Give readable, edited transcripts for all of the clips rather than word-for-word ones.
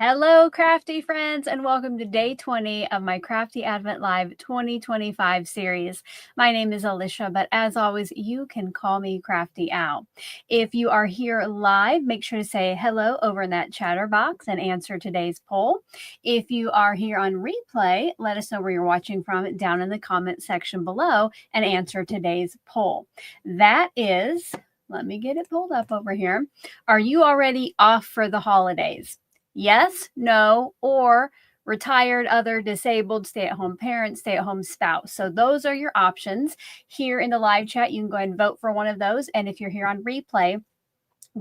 Hello, crafty friends, and welcome to day 20 of my Crafty Advent Live 2025 series. My name is Alicia, but as always, you can call me Crafty Al. If you are here live, make sure to say hello over in that chatter box and answer today's poll. If you are here on replay, let us know where you're watching from down in the comment section below and answer today's poll. That is, let me get it pulled up over here. Are you already off for the holidays? Yes, no, or retired, other, disabled, stay-at-home parent, stay-at-home spouse. So those are your options. Here in the live chat, you can go ahead and vote for one of those. And if you're here on replay,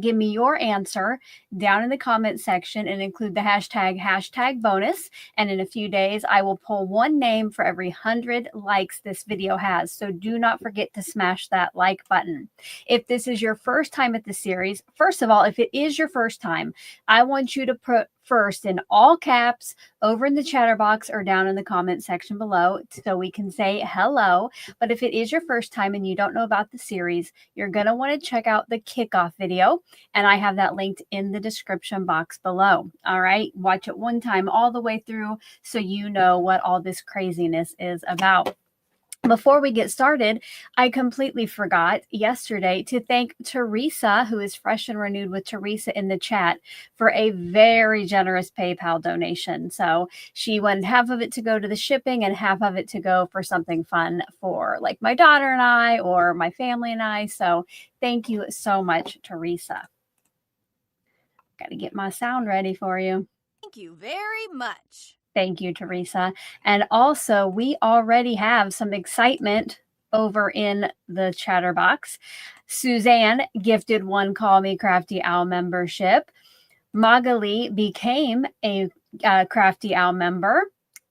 give me your answer down in the comment section and include the hashtag bonus. And in a few days, I will pull one name for every 100 likes this video has. So do not forget to smash that like button. If this is your first time at the series, first of all, if it is your first time, I want you to put first in all caps over in the chatter box or down in the comment section below so we can say hello. But if it is your first time and you don't know about the series, you're going to want to check out the kickoff video. And I have that linked in the description box below. All right. Watch it one time all the way through so you know what all this craziness is about. Before we get started, I completely forgot yesterday to thank Teresa, who is Fresh and Renewed with Teresa in the chat, for a very generous PayPal donation. So she wanted half of it to go to the shipping and half of it to go for something fun for like my daughter and I or my family and I. So thank you so much, Teresa. Got to get my sound ready for you. Thank you very much. Thank you, Teresa. And also, we already have some excitement over in the chatter box. Suzanne gifted one Call Me Crafty Al membership. Magali became a Crafty Al member.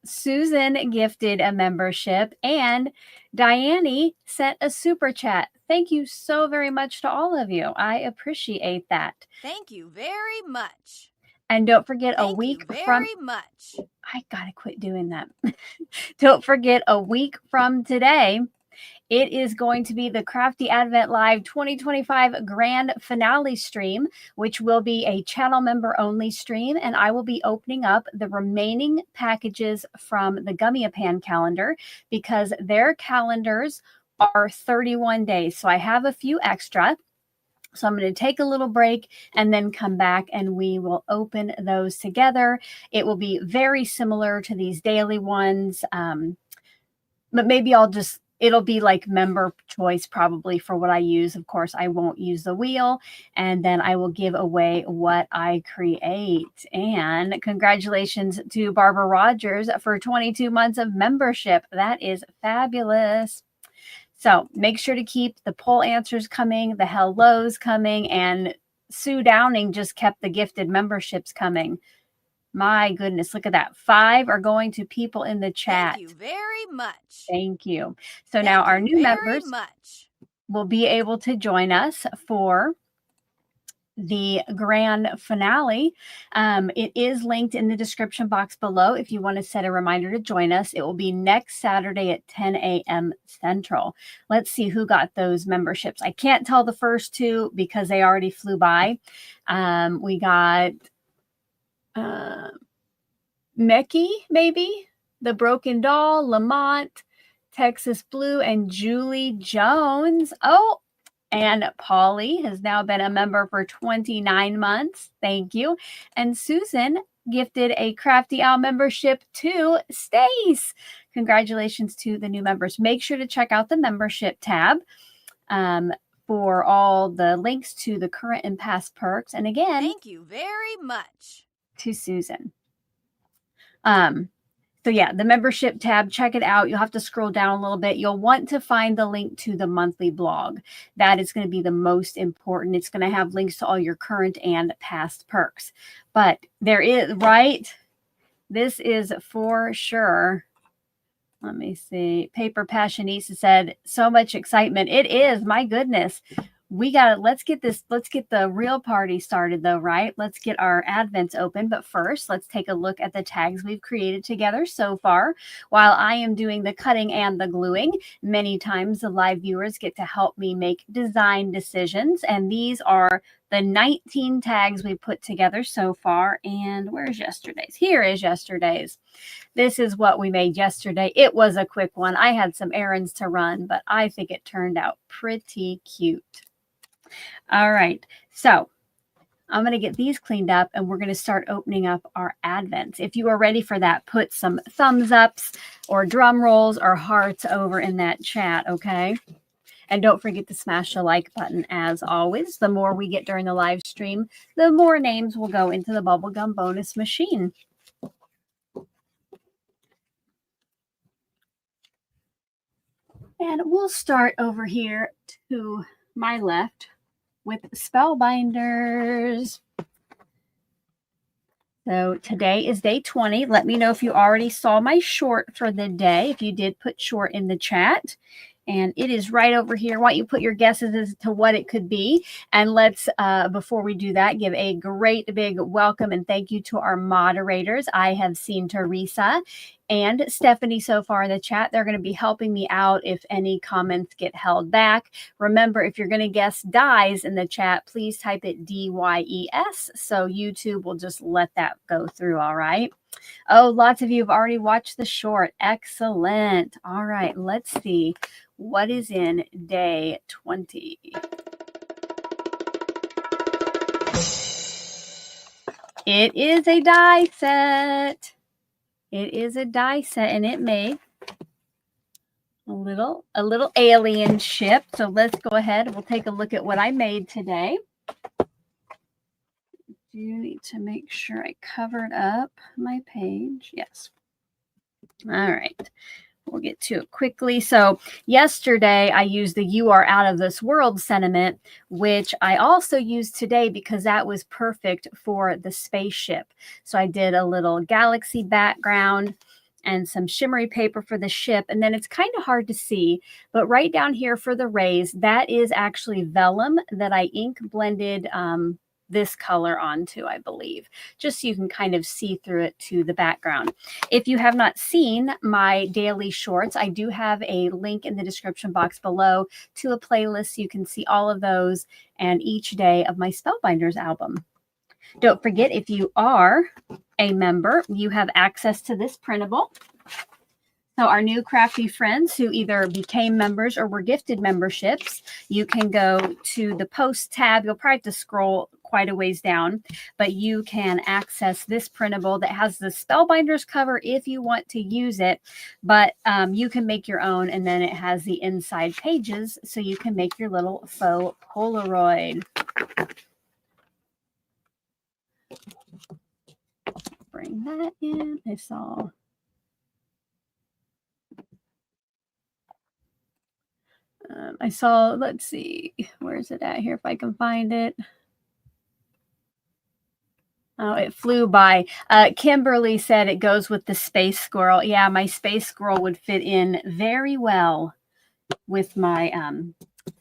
Susan gifted a membership. And Diane sent a super chat. Thank you so very much to all of you. I appreciate that. Thank you very much. And don't forget Thank a week you from... very much. I gotta quit doing that. Don't forget a week from today, it is going to be the Crafty Advent Live 2025 Grand Finale stream, which will be a channel member only stream. And I will be opening up the remaining packages from the Gummy-A-Pan calendar because their calendars are 31 days. So I have a few extra. So I'm going to take a little break and then come back and we will open those together. It will be very similar to these daily ones, but maybe it'll be like member choice probably for what I use. Of course, I won't use the wheel, and then I will give away what I create. And congratulations to Barbara Rogers for 22 months of membership. That is fabulous. So make sure to keep the poll answers coming, the hellos coming, and Sue Downing just kept the gifted memberships coming. My goodness, look at that. 5 are going to people in the chat. Thank you very much. Thank you. So now our new members will be able to join us for the grand finale. It is linked in the description box below if you want to set a reminder to join us. It will be next Saturday at 10 a.m. Central. Let's see who got those memberships. I can't tell the first two because they already flew by. We got Mecky, maybe, The Broken Doll, Lamont, Texas Blue, and Julie Jones. Oh, and Polly has now been a member for 29 months. Thank you. And Susan gifted a Crafty Al membership to Stace. Congratulations to the new members. Make sure to check out the membership tab for all the links to the current and past perks. And again, thank you very much to Susan. So yeah, the membership tab, check it out. You'll have to scroll down a little bit. You'll want to find the link to the monthly blog. That is going to be the most important. It's going to have links to all your current and past perks. But there is, right? This is for sure. Let me see. Paper Passionista said, so much excitement. It is, my goodness. Let's get the real party started though, right? Let's get our Advents open. But first, let's take a look at the tags we've created together so far. While I am doing the cutting and the gluing, many times the live viewers get to help me make design decisions. And these are the 19 tags we put together so far. And where's yesterday's? Here is yesterday's. This is what we made yesterday. It was a quick one. I had some errands to run, but I think it turned out pretty cute. All right, so I'm going to get these cleaned up and we're going to start opening up our Advents. If you are ready for that, put some thumbs ups or drum rolls or hearts over in that chat, okay? And don't forget to smash the like button as always. The more we get during the live stream, the more names will go into the bubblegum bonus machine. And we'll start over here to my left with Spellbinders. So today is day 20. Let me know if you already saw my short for the day, if you did put short in the chat. And it is right over here. Why don't you put your guesses as to what it could be? And let's, before we do that, give a great big welcome and thank you to our moderators. I have seen Teresa and Stephanie so far in the chat. They're going to be helping me out if any comments get held back. Remember, if you're going to guess dies in the chat, please type it DYES. So YouTube will just let that go through, all right? Oh, lots of you have already watched the short. Excellent. All right, let's see what is in day 20. It is a die set. It is a die set, and it made a little alien ship. So let's go ahead. We'll take a look at what I made today. Do need to make sure I covered up my page. Yes. All right. We'll get to it quickly. So yesterday I used the "You Are Out of This World" sentiment, which I also used today because that was perfect for the spaceship. So I did a little galaxy background and some shimmery paper for the ship. And then it's kind of hard to see, but right down here for the rays, that is actually vellum that I ink blended this color onto, I believe, just so you can kind of see through it to the background. If you have not seen my daily shorts, I do have a link in the description box below to a playlist. So you can see all of those and each day of my Spellbinders album. Don't forget, if you are a member, you have access to this printable. So our new crafty friends who either became members or were gifted memberships, you can go to the post tab. You'll probably have to scroll quite a ways down, but you can access this printable that has the Spellbinders cover if you want to use it, but you can make your own, and then it has the inside pages so you can make your little faux Polaroid. Bring that in. I saw... let's see, where is it at here if I can find it? Oh, it flew by. Kimberly said it goes with the space squirrel. Yeah, my space squirrel would fit in very well with my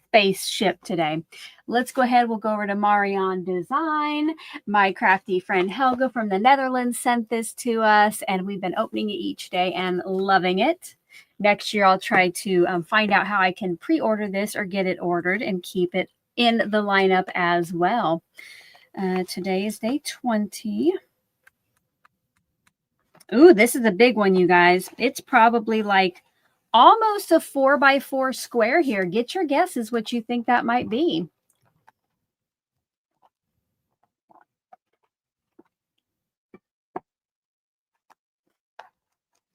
spaceship today. Let's go ahead. We'll go over to Marion Design. My crafty friend Helga from the Netherlands sent this to us, and we've been opening it each day and loving it. Next year, I'll try to find out how I can pre-order this or get it ordered and keep it in the lineup as well. Today is day 20. Ooh, this is a big one, you guys. It's probably like almost a 4x4 square here. Get your guesses what you think that might be.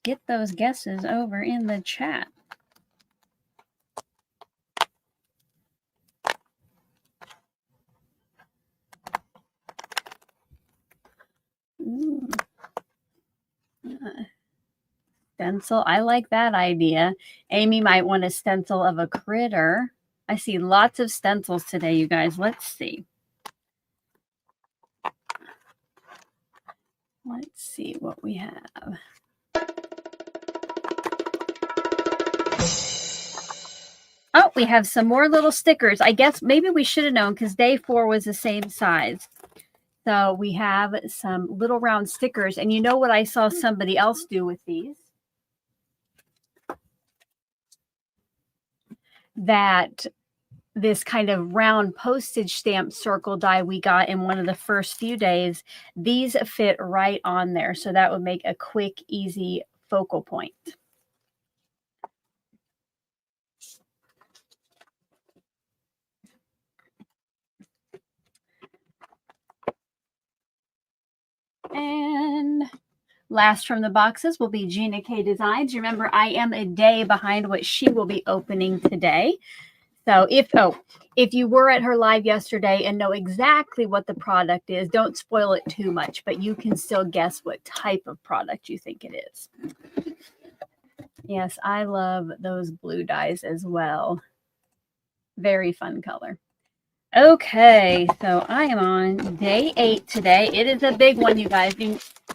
Get those guesses over in the chat. Stencil. I like that idea. Amy might want a stencil of a critter. I see lots of stencils today, you guys. Let's see. Let's see what we have. Oh, we have some more little stickers. I guess maybe we should have known because day 4 was the same size. So we have some little round stickers. And you know what I saw somebody else do with these? That this kind of round postage stamp circle die we got in one of the first few days, these fit right on there. So that would make a quick, easy focal point. And last from the boxes will be Gina K Designs. Remember, I am a day behind what she will be opening today. So if you were at her live yesterday and know exactly what the product is, don't spoil it too much, but you can still guess what type of product you think it is. Yes, I love those blue dies as well. Very fun color. Okay, so I am on day 8 today. It is a big one, you guys.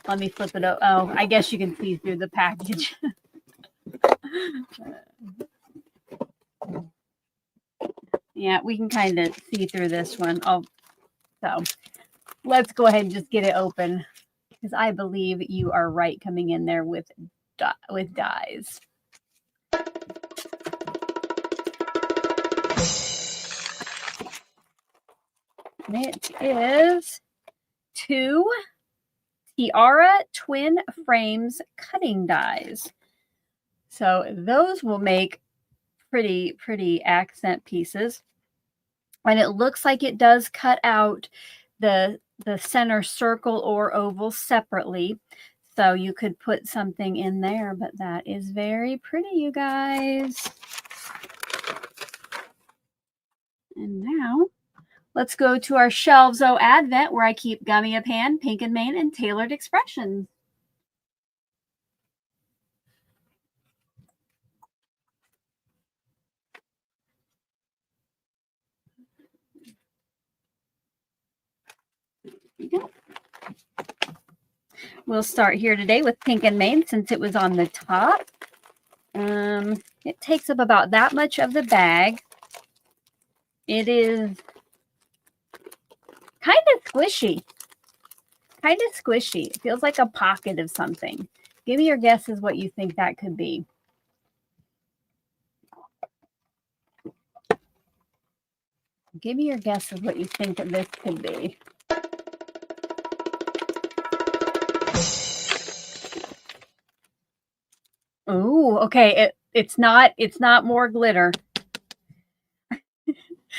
Let me flip it up. Oh, I guess you can see through the package. Yeah, we can kind of see through this one. Oh, so let's go ahead and just get it open because I believe you are right coming in there with dies. It is 2 Tiara twin frames cutting dies. So those will make pretty accent pieces. And it looks like it does cut out the center circle or oval separately. So you could put something in there, but that is very pretty, you guys. And now let's go to our Shelves O Advent, where I keep Gummy Up Hand, Pink and Mane, and Tailored Expressions. Go. We'll start here today with Pink and Mane since it was on the top. It takes up about that much of the bag. It is kind of squishy. It feels like a pocket of something. Give me your guesses what you think that could be. Give me your guesses what you think that this could be. Oh, okay. It's not more glitter.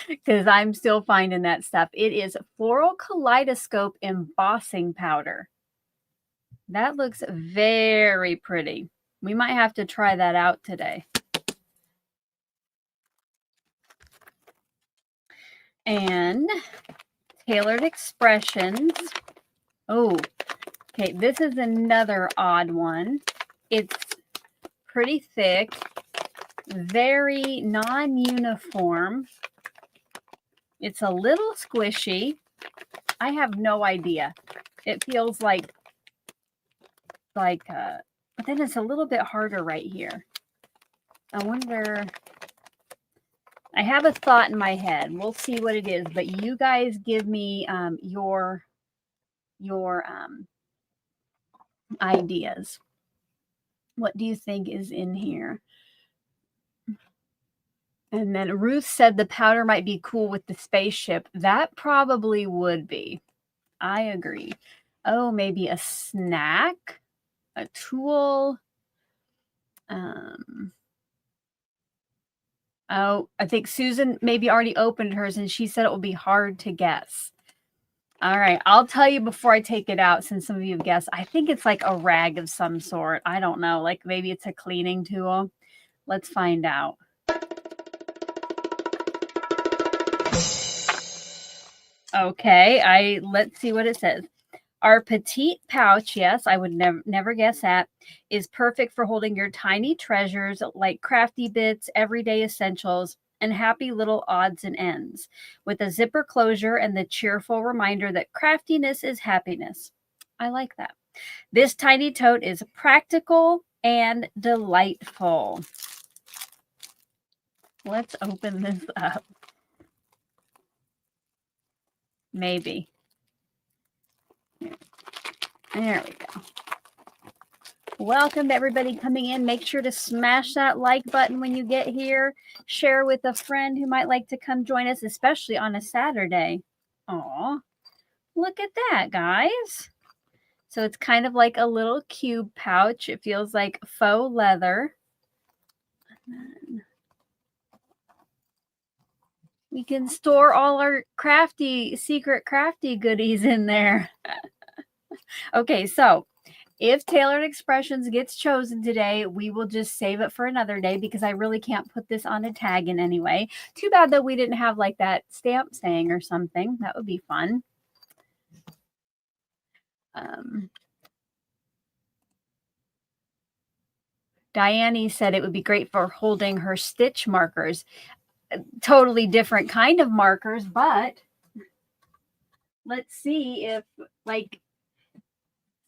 Because I'm still finding that stuff. It is Floral Kaleidoscope Embossing Powder. That looks very pretty. We might have to try that out today. And Tailored Expressions. Oh, okay. This is another odd one. It's pretty thick, very non-uniform. It's a little squishy. I have no idea. It feels like, but then it's a little bit harder right here. I wonder, I have a thought in my head. We'll see what it is, but you guys give me your ideas. What do you think is in here? And then Ruth said the powder might be cool with the spaceship. That probably would be. I agree. Oh, maybe a snack, a tool. Oh, I think Susan maybe already opened hers and she said it will be hard to guess. All right, I'll tell you before I take it out since some of you have guessed. I think it's like a rag of some sort. I don't know, like maybe it's a cleaning tool. Let's find out. Okay, let's see what it says. Our petite pouch, yes, I would never guess that, is perfect for holding your tiny treasures like crafty bits, everyday essentials, and happy little odds and ends, with a zipper closure and the cheerful reminder that craftiness is happiness. I like that. This tiny tote is practical and delightful. Let's open this up. Maybe. There we go. Welcome to everybody coming in. Make sure to smash that like button when you get here. Share with a friend who might like to come join us, especially on a Saturday. Aw, look at that, guys. So it's kind of like a little cube pouch. It feels like faux leather. And then we can store all our secret crafty goodies in there. Okay, so if Tailored Expressions gets chosen today, we will just save it for another day because I really can't put this on a tag in any way. Too bad that we didn't have like that stamp saying or something. That would be fun. Diane said it would be great for holding her stitch markers. Totally different kind of markers, but let's see if like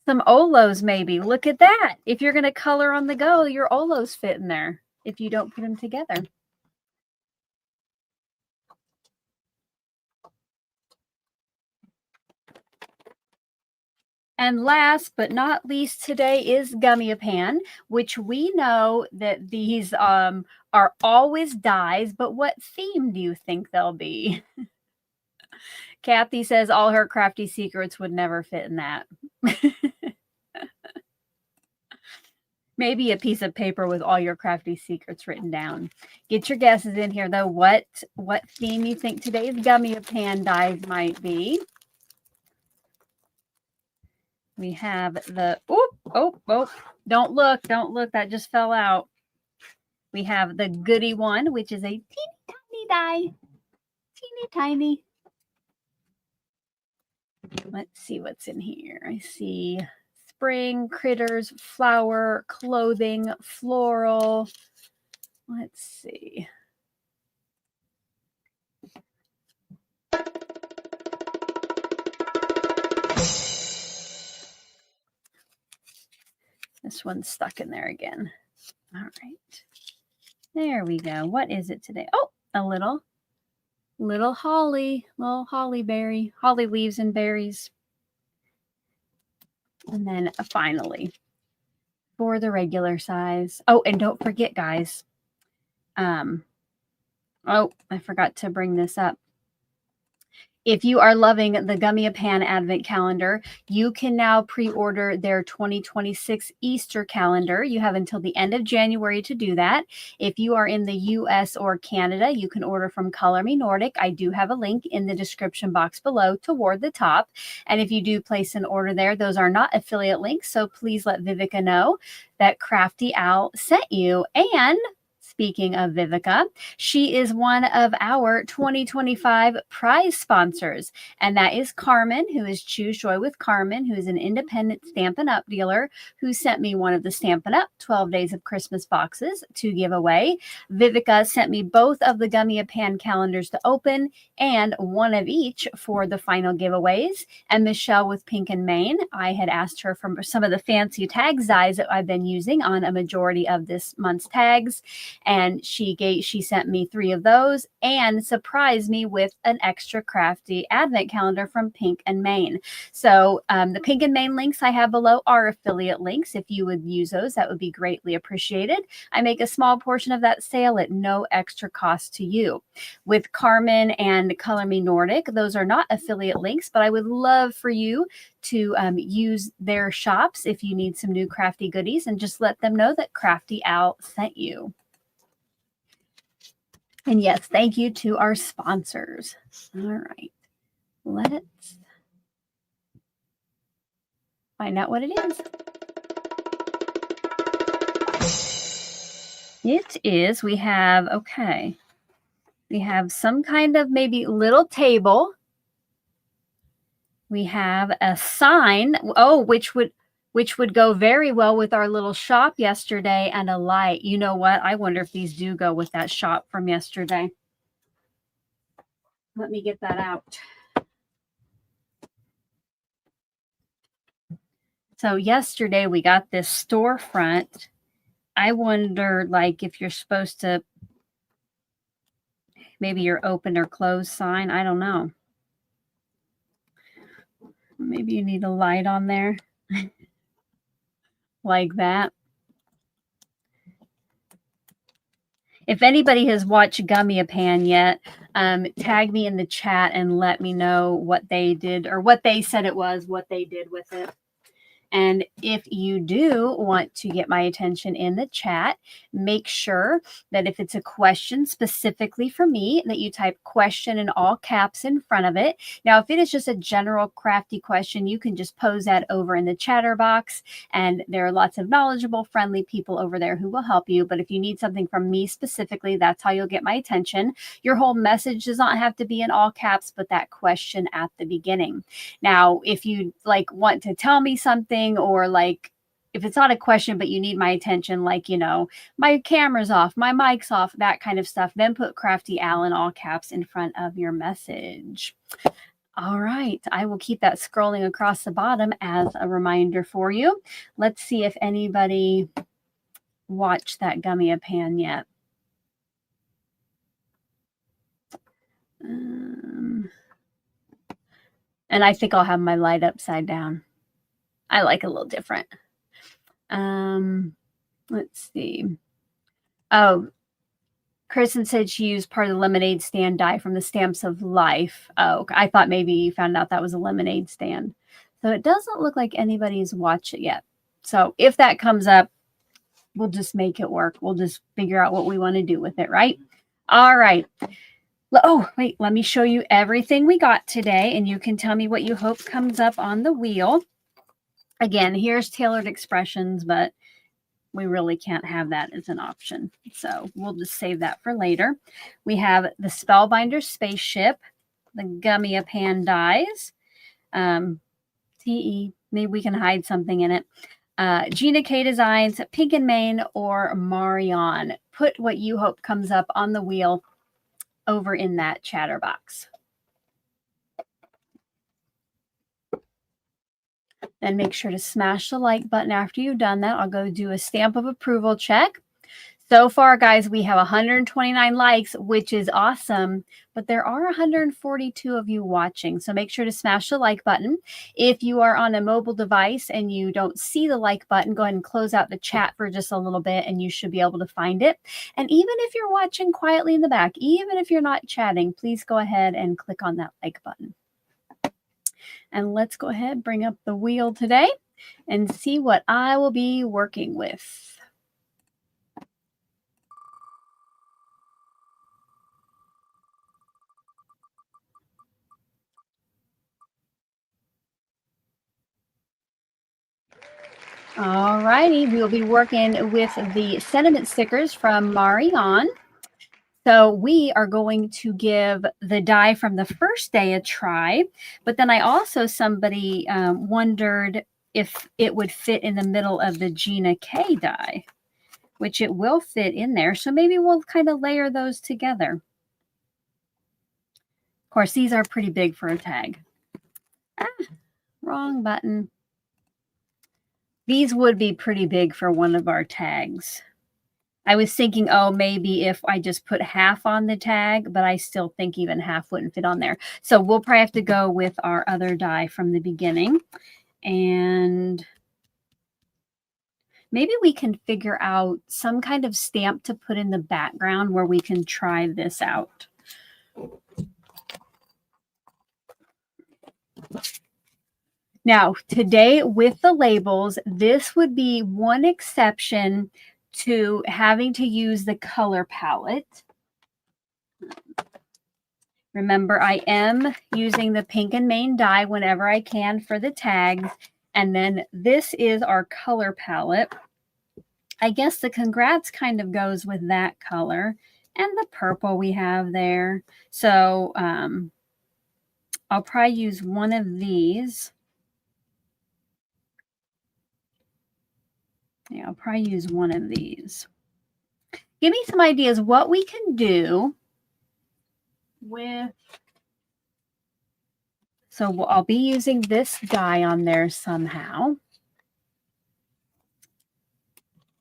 some OLOs maybe. Look at that. If you're going to color on the go, your OLOs fit in there if you don't put them together. And last but not least today is Gummy-a-Pan, which we know that these are always dies, but what theme do you think they'll be? Kathy says all her crafty secrets would never fit in that. Maybe a piece of paper with all your crafty secrets written down. Get your guesses in here, though. What theme you think today's Gummy-a-Pan dies might be? We have the, oh, don't look, that just fell out. We have the Goody one, which is a teeny tiny die. Teeny tiny. Let's see what's in here. I see spring, critters, flower, clothing, floral. Let's see. This one's stuck in there again. All right. There we go. What is it today? Oh, a little holly, little holly berry, holly leaves and berries. And then finally, for the regular size. Oh, and don't forget, guys. Oh, I forgot to bring this up. If you are loving the Gummy-a-Pan Advent Calendar, you can now pre-order their 2026 Easter calendar. You have until the end of January to do that. If you are in the US or Canada, you can order from Color Me Nordic. I do have a link in the description box below toward the top. And if you do place an order there, those are not affiliate links. So please let Vivica know that Crafty Al sent you. And speaking of Vivica, she is one of our 2025 prize sponsors, and that is Carmen, who is Choose Joy with Carmen, who is an independent Stampin' Up! Dealer who sent me one of the Stampin' Up! 12 Days of Christmas boxes to give away. Vivica sent me both of the Gummy-a-Pan calendars to open and one of each for the final giveaways. And Michelle with Pink and Maine, I had asked her for some of the fancy tag dies that I've been using on a majority of this month's tags. And she sent me 3 of those and surprised me with an extra crafty advent calendar from Pink and Maine. So the Pink and Maine links I have below are affiliate links. If you would use those, that would be greatly appreciated. I make a small portion of that sale at no extra cost to you. With Carmen and Color Me Nordic, those are not affiliate links, but I would love for you to use their shops if you need some new crafty goodies, and just let them know that Crafty Al sent you. And yes, thank you to our sponsors. All right, let's find out what it is. It is, we have some kind of maybe little table. We have a sign, which would go very well with our little shop yesterday, and a light. You know what? I wonder if these do go with that shop from yesterday. Let me get that out. So yesterday we got this storefront. I wonder, like, if you're supposed to, maybe your open or closed sign. I don't know. Maybe you need a light on there. like that. If anybody has watched Gummy-a-Pan yet, tag me in the chat and let me know what they did or what they said it was, what they did with it. And if you do want to get my attention in the chat, make sure that if it's a question specifically for me, that you type question in all caps in front of it. Now, if it is just a general crafty question, you can just pose that over in the chatter box. And there are lots of knowledgeable, friendly people over there who will help you. But if you need something from me specifically, that's how you'll get my attention. Your whole message does not have to be in all caps, but that question at the beginning. Now, if you want to tell me something, or if it's not a question but you need my attention, my camera's off, my mic's off, that kind of stuff, then put Crafty Al in all caps in front of your message. All right, I will keep that scrolling across the bottom as a reminder for you. Let's see if anybody watched that Gummy-a-Pan yet. And I think I'll have my light upside down. I like a little different. Let's see. Oh, Kristen said she used part of the lemonade stand die from the Stamps of Life. Oh, I thought maybe you found out that was a lemonade stand. So it doesn't look like anybody's watched it yet. So if that comes up, we'll just make it work. We'll just figure out what we want to do with it, right? All right. Oh, wait, let me show you everything we got today, and you can tell me what you hope comes up on the wheel. Again, here's tailored expressions, but we really can't have that as an option. So we'll just save that for later. We have the Spellbinder Spaceship, the Gummy-a-Pan dies. TE, maybe we can hide something in it. Gina K Designs, Pink and Main, or Marion. Put what you hope comes up on the wheel over in that chatter box. Then make sure to smash the like button after you've done that. I'll go do a stamp of approval check. So far, guys, we have 129 likes, which is awesome, but there are 142 of you watching. So make sure to smash the like button. If you are on a mobile device and you don't see the like button, go ahead and close out the chat for just a little bit and you should be able to find it. And even if you're watching quietly in the back, even if you're not chatting, please go ahead and click on that like button. And let's go ahead, bring up the wheel today and see what I will be working with. All righty, we'll be working with the sentiment stickers from Marion. So we are going to give the die from the first day a try, but then somebody wondered if it would fit in the middle of the Gina K die, which it will fit in there. So maybe we'll kind of layer those together. Of course, these are pretty big for a tag. Wrong button. These would be pretty big for one of our tags. I was thinking, oh, maybe if I just put half on the tag, but I still think even half wouldn't fit on there. So we'll probably have to go with our other die from the beginning. And maybe we can figure out some kind of stamp to put in the background where we can try this out. Now, today with the labels, this would be one exception to having to use the color palette. Remember, I am using the Pink and Main die whenever I can for the tags. And then this is our color palette. I guess the congrats kind of goes with that color and the purple we have there. So I'll probably use one of these. Yeah, I'll probably use one of these. Give me some ideas what we can do with. So I'll be using this die on there somehow.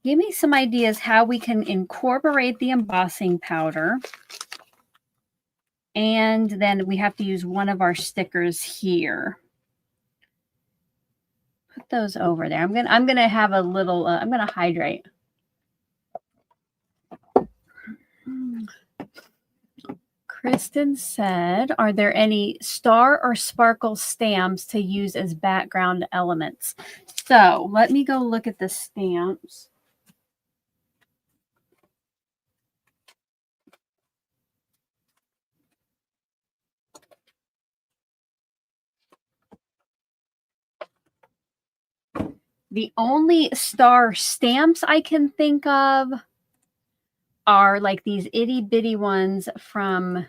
Give me some ideas how we can incorporate the embossing powder. And then we have to use one of our stickers here. put those over there. I'm gonna have a little. I'm gonna hydrate. Kristen said, "Are there any star or sparkle stamps to use as background elements?" So let me go look at the stamps. The only star stamps I can think of are like these itty bitty ones from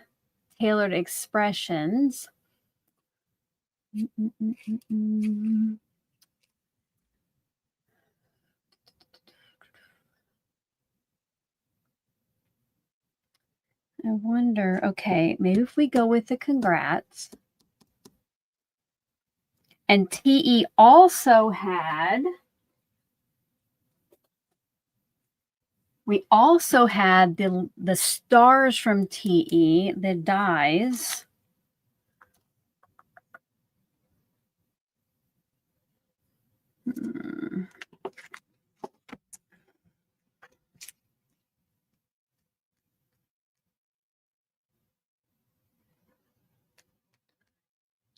Tailored Expressions. I wonder, okay, maybe if we go with the congrats. And TE also had, we also had the stars from TE, the dies.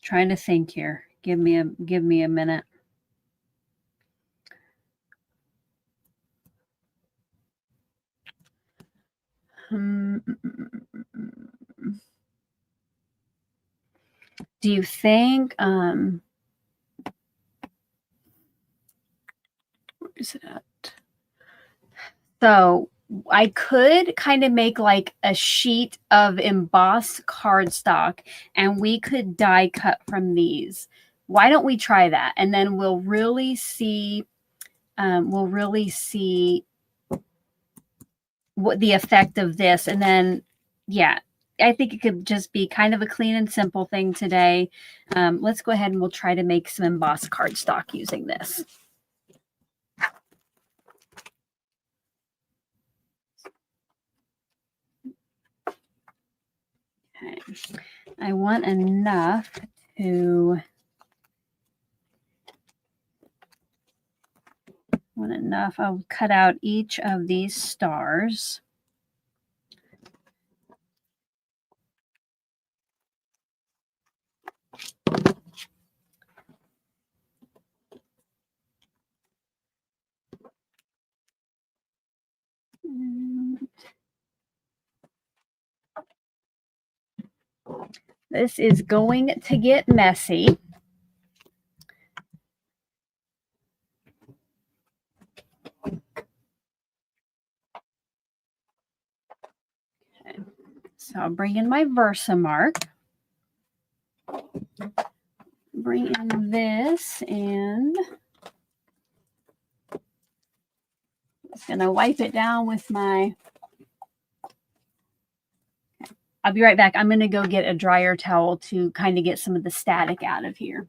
Trying to think here. Give me a minute. Do you think where is it at? So I could kind of make like a sheet of embossed cardstock and we could die cut from these. Why don't we try that? And then we'll really see what the effect of this. And then, yeah, I think it could just be kind of a clean and simple thing today. Let's go ahead and we'll try to make some embossed cardstock using this. Okay. I want enough I'll cut out each of these stars. This is going to get messy. Okay. So I'll bring in my Versamark. Bring in this and I'm just going to wipe it down with my... I'll be right back. I'm going to go get a dryer towel to kind of get some of the static out of here.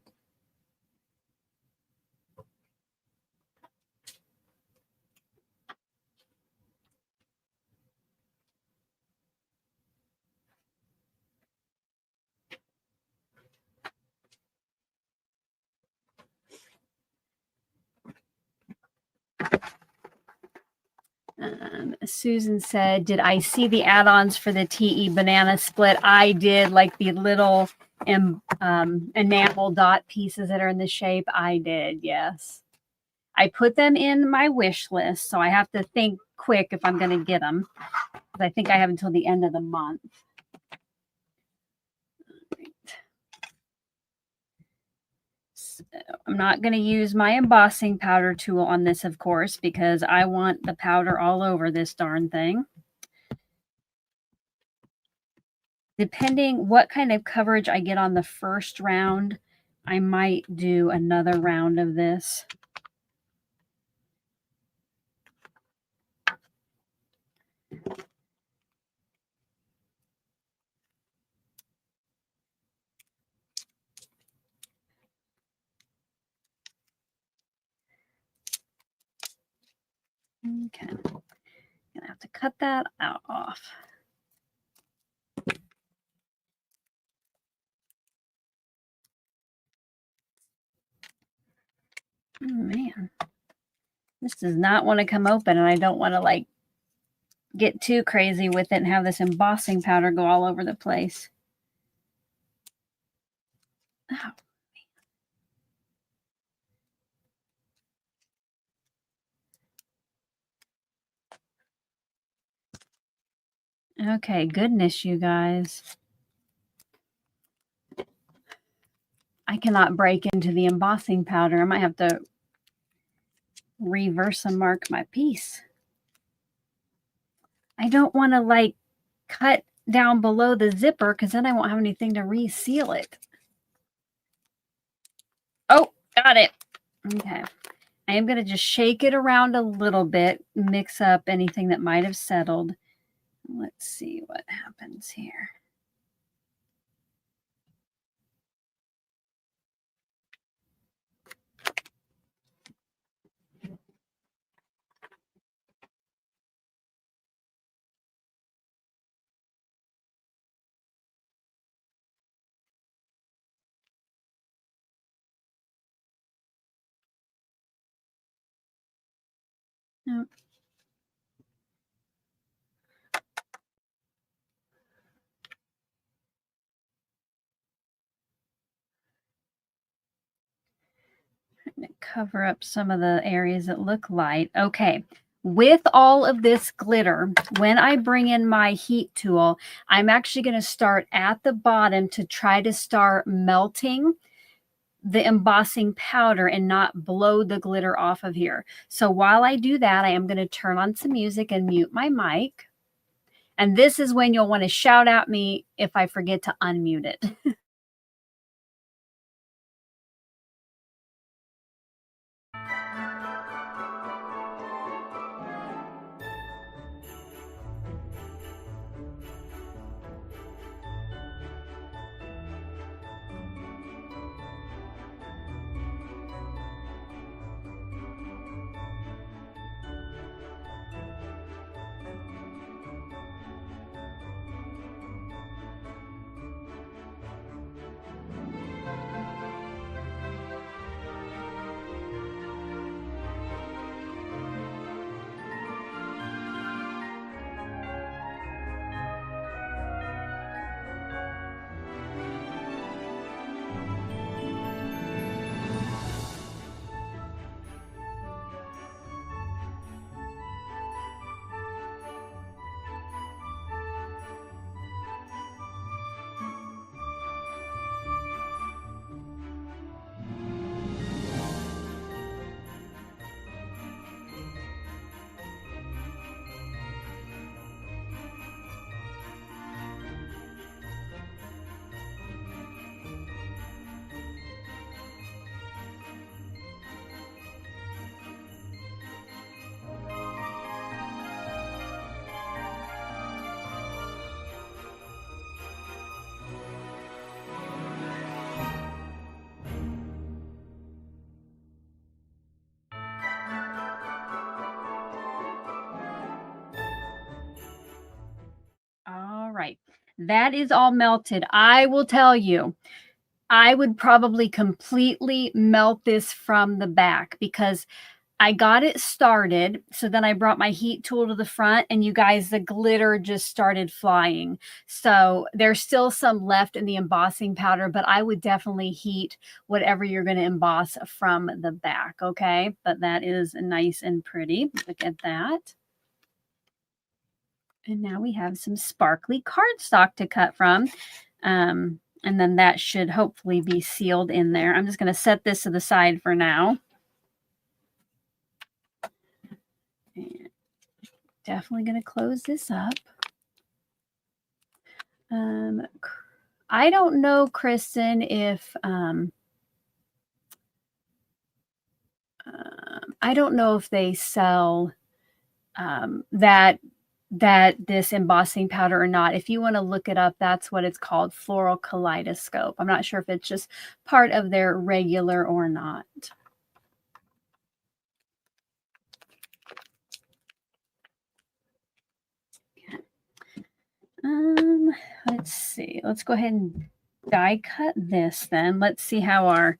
Susan said, did I see the add-ons for the TE banana split? I did, like the little enamel dot pieces that are in the shape. I did, yes. I put them in my wish list, so I have to think quick if I'm going to get them. I think I have until the end of the month. So I'm not going to use my embossing powder tool on this, of course, because I want the powder all over this darn thing. Depending what kind of coverage I get on the first round, I might do another round of this. Okay, I'm gonna have to cut that out off. This does not want to come open, and I don't want to like get too crazy with it and have this embossing powder go all over the place. Oh. Okay, goodness, you guys. I cannot break into the embossing powder. I might have to reverse and mark my piece. I don't want to like cut down below the zipper because then I won't have anything to reseal it. Oh, got it. Okay. I am going to just shake it around a little bit, mix up anything that might have settled. Let's see what happens here. Nope. Cover up some of the areas that look light. Okay. With all of this glitter, when I bring in my heat tool, I'm actually going to start at the bottom to try to start melting the embossing powder and not blow the glitter off of here. So while I do that, I am going to turn on some music and mute my mic. And this is when you'll want to shout at me if I forget to unmute it. All right. That is all melted. I will tell you, I would probably completely melt this from the back because I got it started. So then I brought my heat tool to the front and you guys, the glitter just started flying. So there's still some left in the embossing powder, but I would definitely heat whatever you're going to emboss from the back. Okay. But that is nice and pretty. Look at that. And now we have some sparkly cardstock to cut from. And then that should hopefully be sealed in there. I'm just going to set this to the side for now. And definitely going to close this up. I don't know, Kristen, if I don't know if they sell that this embossing powder or not. If you want to look it up, that's what it's called, floral kaleidoscope. I'm not sure if it's just part of their regular or not. Let's see. Let's go ahead and die cut this then. Let's see how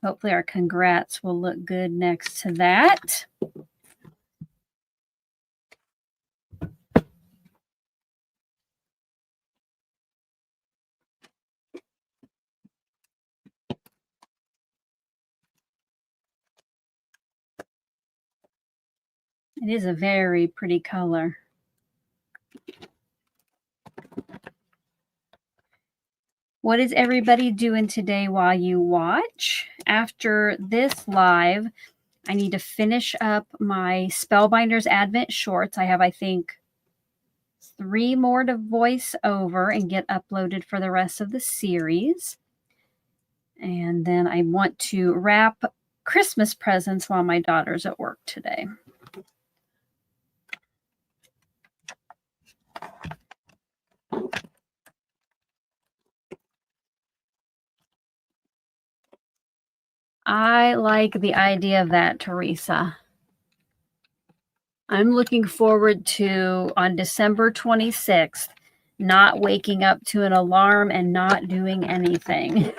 hopefully our congrats will look good next to that. It is a very pretty color. What is everybody doing today while you watch? After this live, I need to finish up my Spellbinders Advent shorts. I have, I think, 3 more to voice over and get uploaded for the rest of the series. And then I want to wrap Christmas presents while my daughter's at work today. I like the idea of that, Teresa. I'm looking forward to, on December 26th, not waking up to an alarm and not doing anything.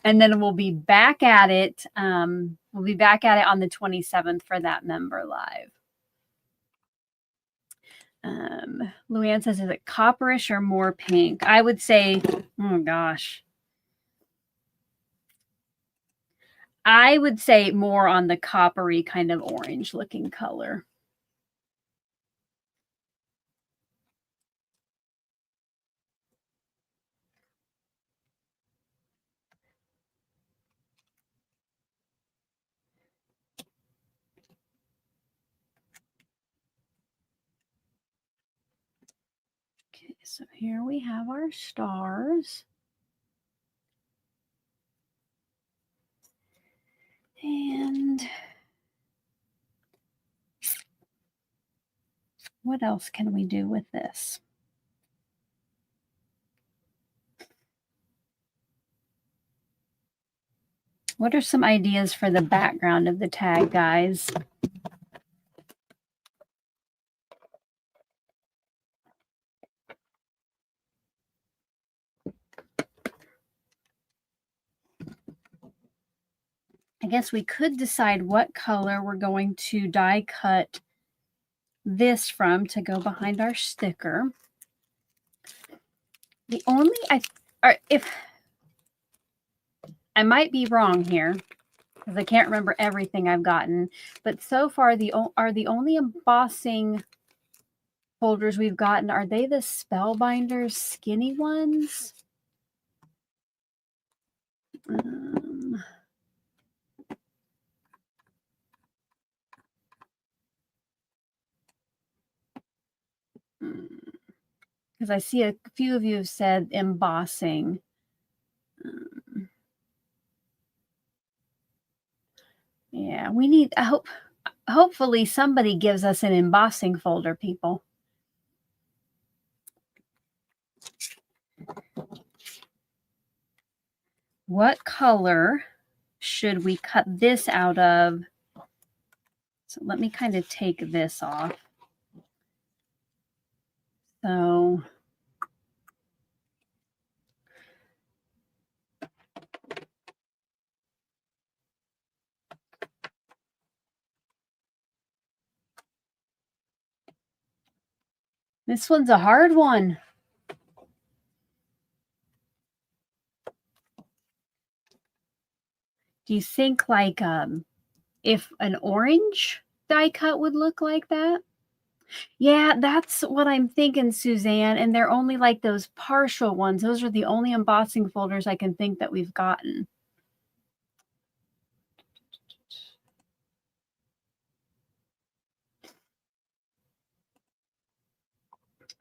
And then we'll be back at it. We'll be back at it on the 27th for that member live. Luann says, is it copperish or more pink? I would say, oh gosh. I would say more on the coppery kind of orange looking color. Okay, so here we have our stars. And what else can we do with this? What are some ideas for the background of the tag, guys? I guess we could decide what color we're going to die cut this from to go behind our sticker. The only, if I might be wrong here, because I can't remember everything I've gotten, but so far the only embossing folders we've gotten, are they the Spellbinders skinny ones? Because I see a few of you have said embossing. Yeah, we need, hopefully somebody gives us an embossing folder, people. What color should we cut this out of? So let me kind of take this off. So this one's a hard one. Do you think like if an orange die cut would look like that? Yeah, that's what I'm thinking, Suzanne. And they're only like those partial ones. Those are the only embossing folders I can think that we've gotten.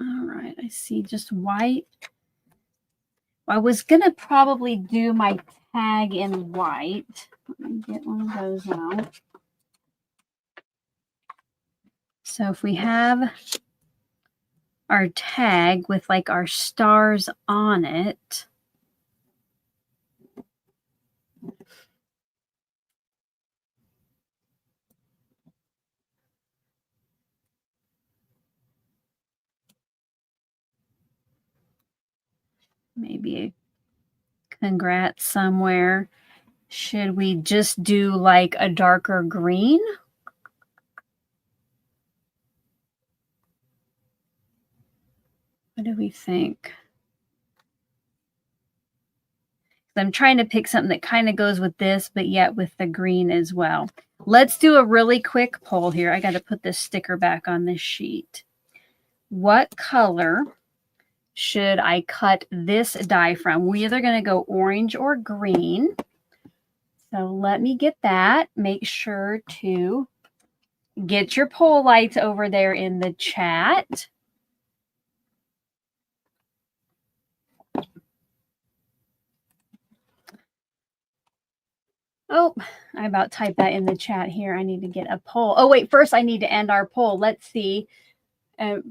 All right, I see just white. I was going to probably do my tag in white. Let me get one of those out. So if we have our tag with like our stars on it, maybe a congrats somewhere. Should we just do like a darker green? What do we think? I'm trying to pick something that kind of goes with this, but yet with the green as well. Let's do a really quick poll here. I got to put this sticker back on this sheet. What color should I cut this die from? We're either going to go orange or green. So let me get that. Make sure to get your poll lights over there in the chat. Oh, I about typed that in the chat here. I need to get a poll. Oh, wait, first I need to end our poll. Let's see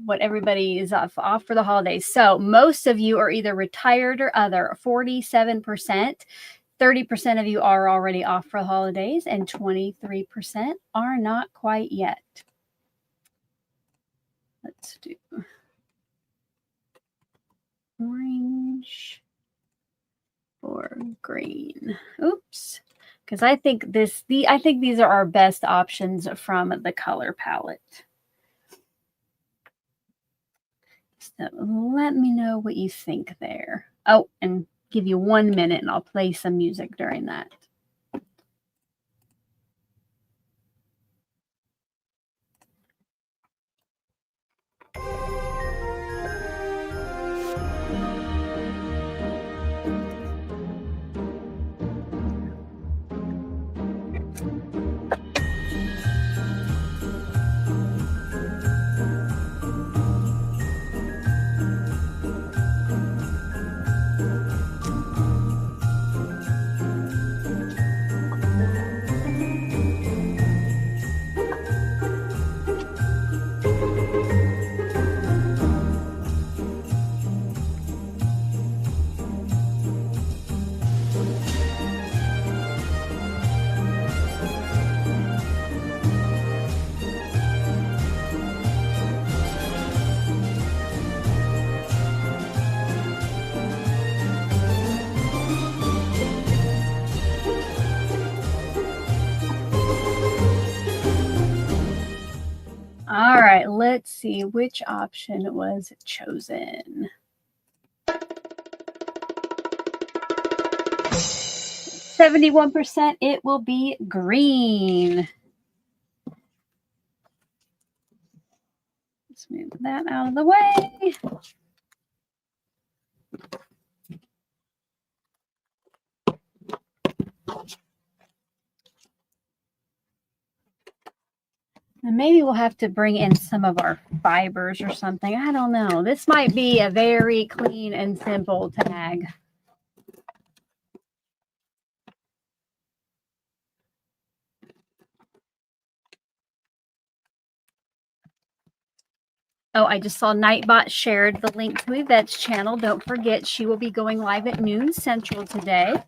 what everybody is off for the holidays. So most of you are either retired or other, 47%. 30% of you are already off for the holidays, and 23% are not quite yet. Let's do orange or green. Oops. Because I think these are our best options from the color palette. So let me know what you think there. Oh, and give you 1 minute and I'll play some music during that. All right, let's see which option was chosen. 71%, it will be green. Let's move that out of the way. And maybe we'll have to bring in some of our fibers or something. I don't know. This might be a very clean and simple tag. Oh, I just saw Nightbot shared the link to Yvette's channel. Don't forget, she will be going live at noon Central today.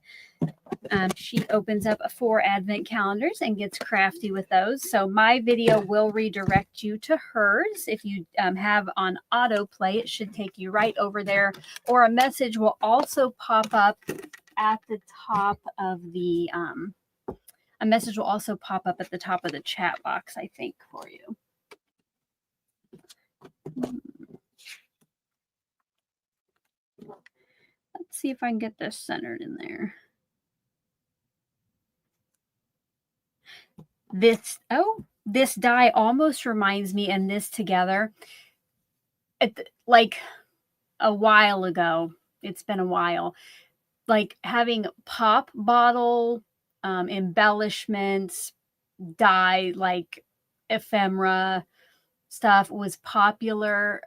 She opens up 4 advent calendars and gets crafty with those. So my video will redirect you to hers. If you have on autoplay, it should take you right over there. Or a message will also pop up at the top of the top of the chat box, I think, for you. Let's see if I can get this centered in there. This die almost reminds me, and this together, like a while ago, it's been a while, like having pop bottle embellishments, die, like ephemera stuff was popular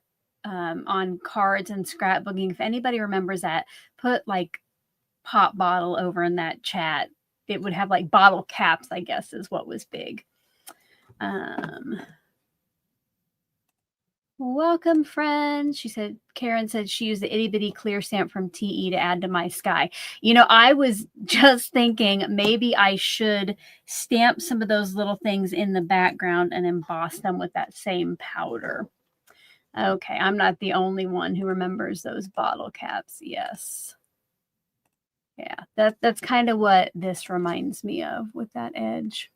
on cards and scrapbooking. If anybody remembers that, put like pop bottle over in that chat. It would have like bottle caps, I guess, is what was big. Welcome, friends. She said, Karen said she used the itty bitty clear stamp from TE to add to my sky. You know, I was just thinking maybe I should stamp some of those little things in the background and emboss them with that same powder. Okay, I'm not the only one who remembers those bottle caps. Yes. Yeah, that's kind of what this reminds me of with that edge.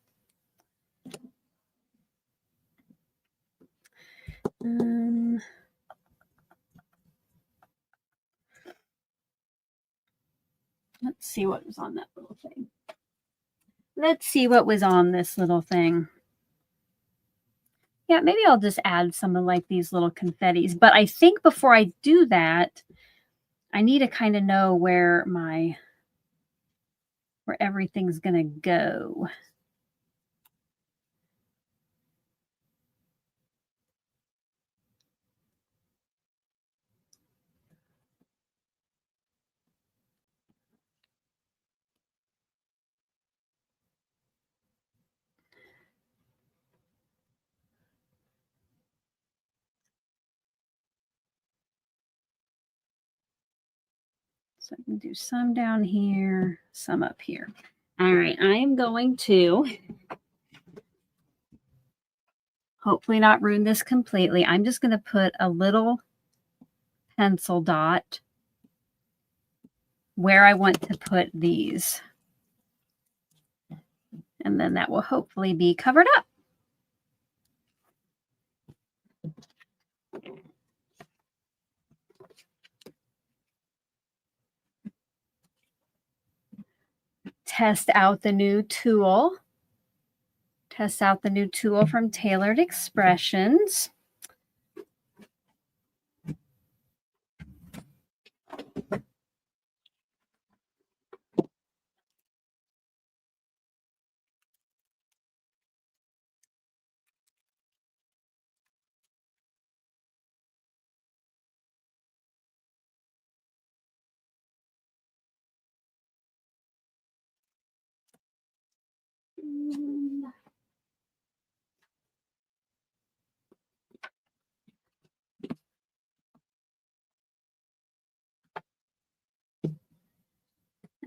Let's see what was on that little thing. Let's see what was on this little thing. Yeah, maybe I'll just add some of like these little confettis. But I think before I do that, I need to kind of know where everything's going to go. So I can do some down here, some up here. All right, I am going to hopefully not ruin this completely. I'm just going to put a little pencil dot where I want to put these. And then that will hopefully be covered up. Test out the new tool. Test out the new tool from Tailored Expressions.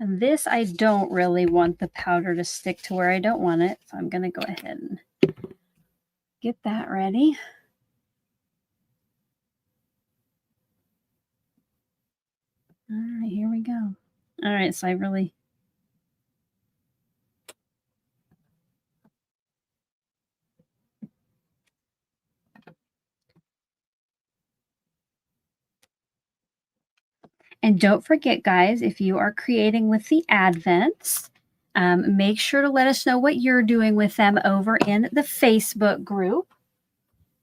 And this, I don't really want the powder to stick to where I don't want it. So I'm going to go ahead and get that ready. All right, here we go. All right, so I really... And don't forget, guys, if you are creating with the Advents, make sure to let us know what you're doing with them over in the Facebook group,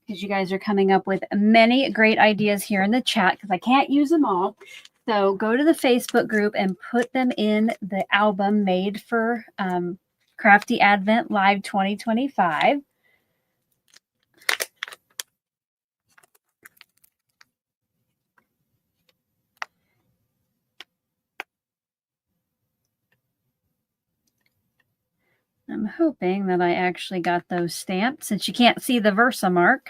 because you guys are coming up with many great ideas here in the chat, because I can't use them all. So go to the Facebook group and put them in the album made for Crafty Advent Live 2025. I'm hoping that I actually got those stamped, since you can't see the Versamark.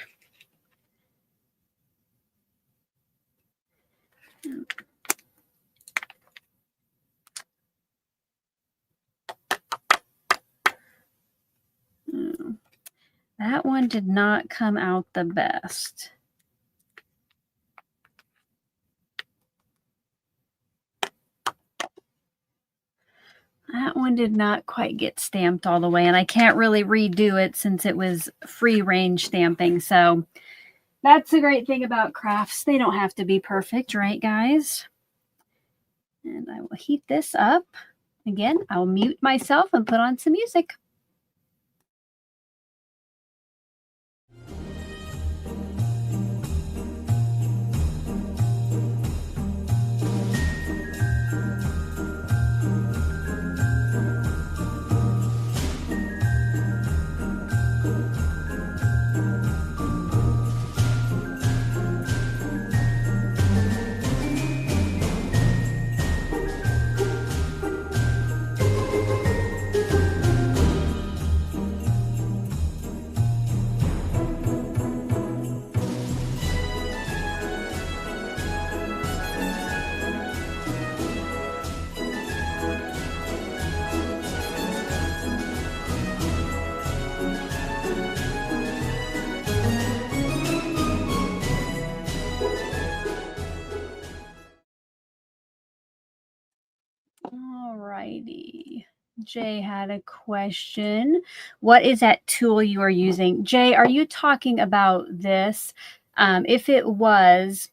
That one did not come out the best. That one did not quite get stamped all the way, and I can't really redo it since it was free range stamping. So that's the great thing about crafts. They don't have to be perfect, right, guys? And I will heat this up. Again, I'll mute myself and put on some music. Alrighty. Jay had a question. What is that tool you are using? Jay, are you talking about this? If it was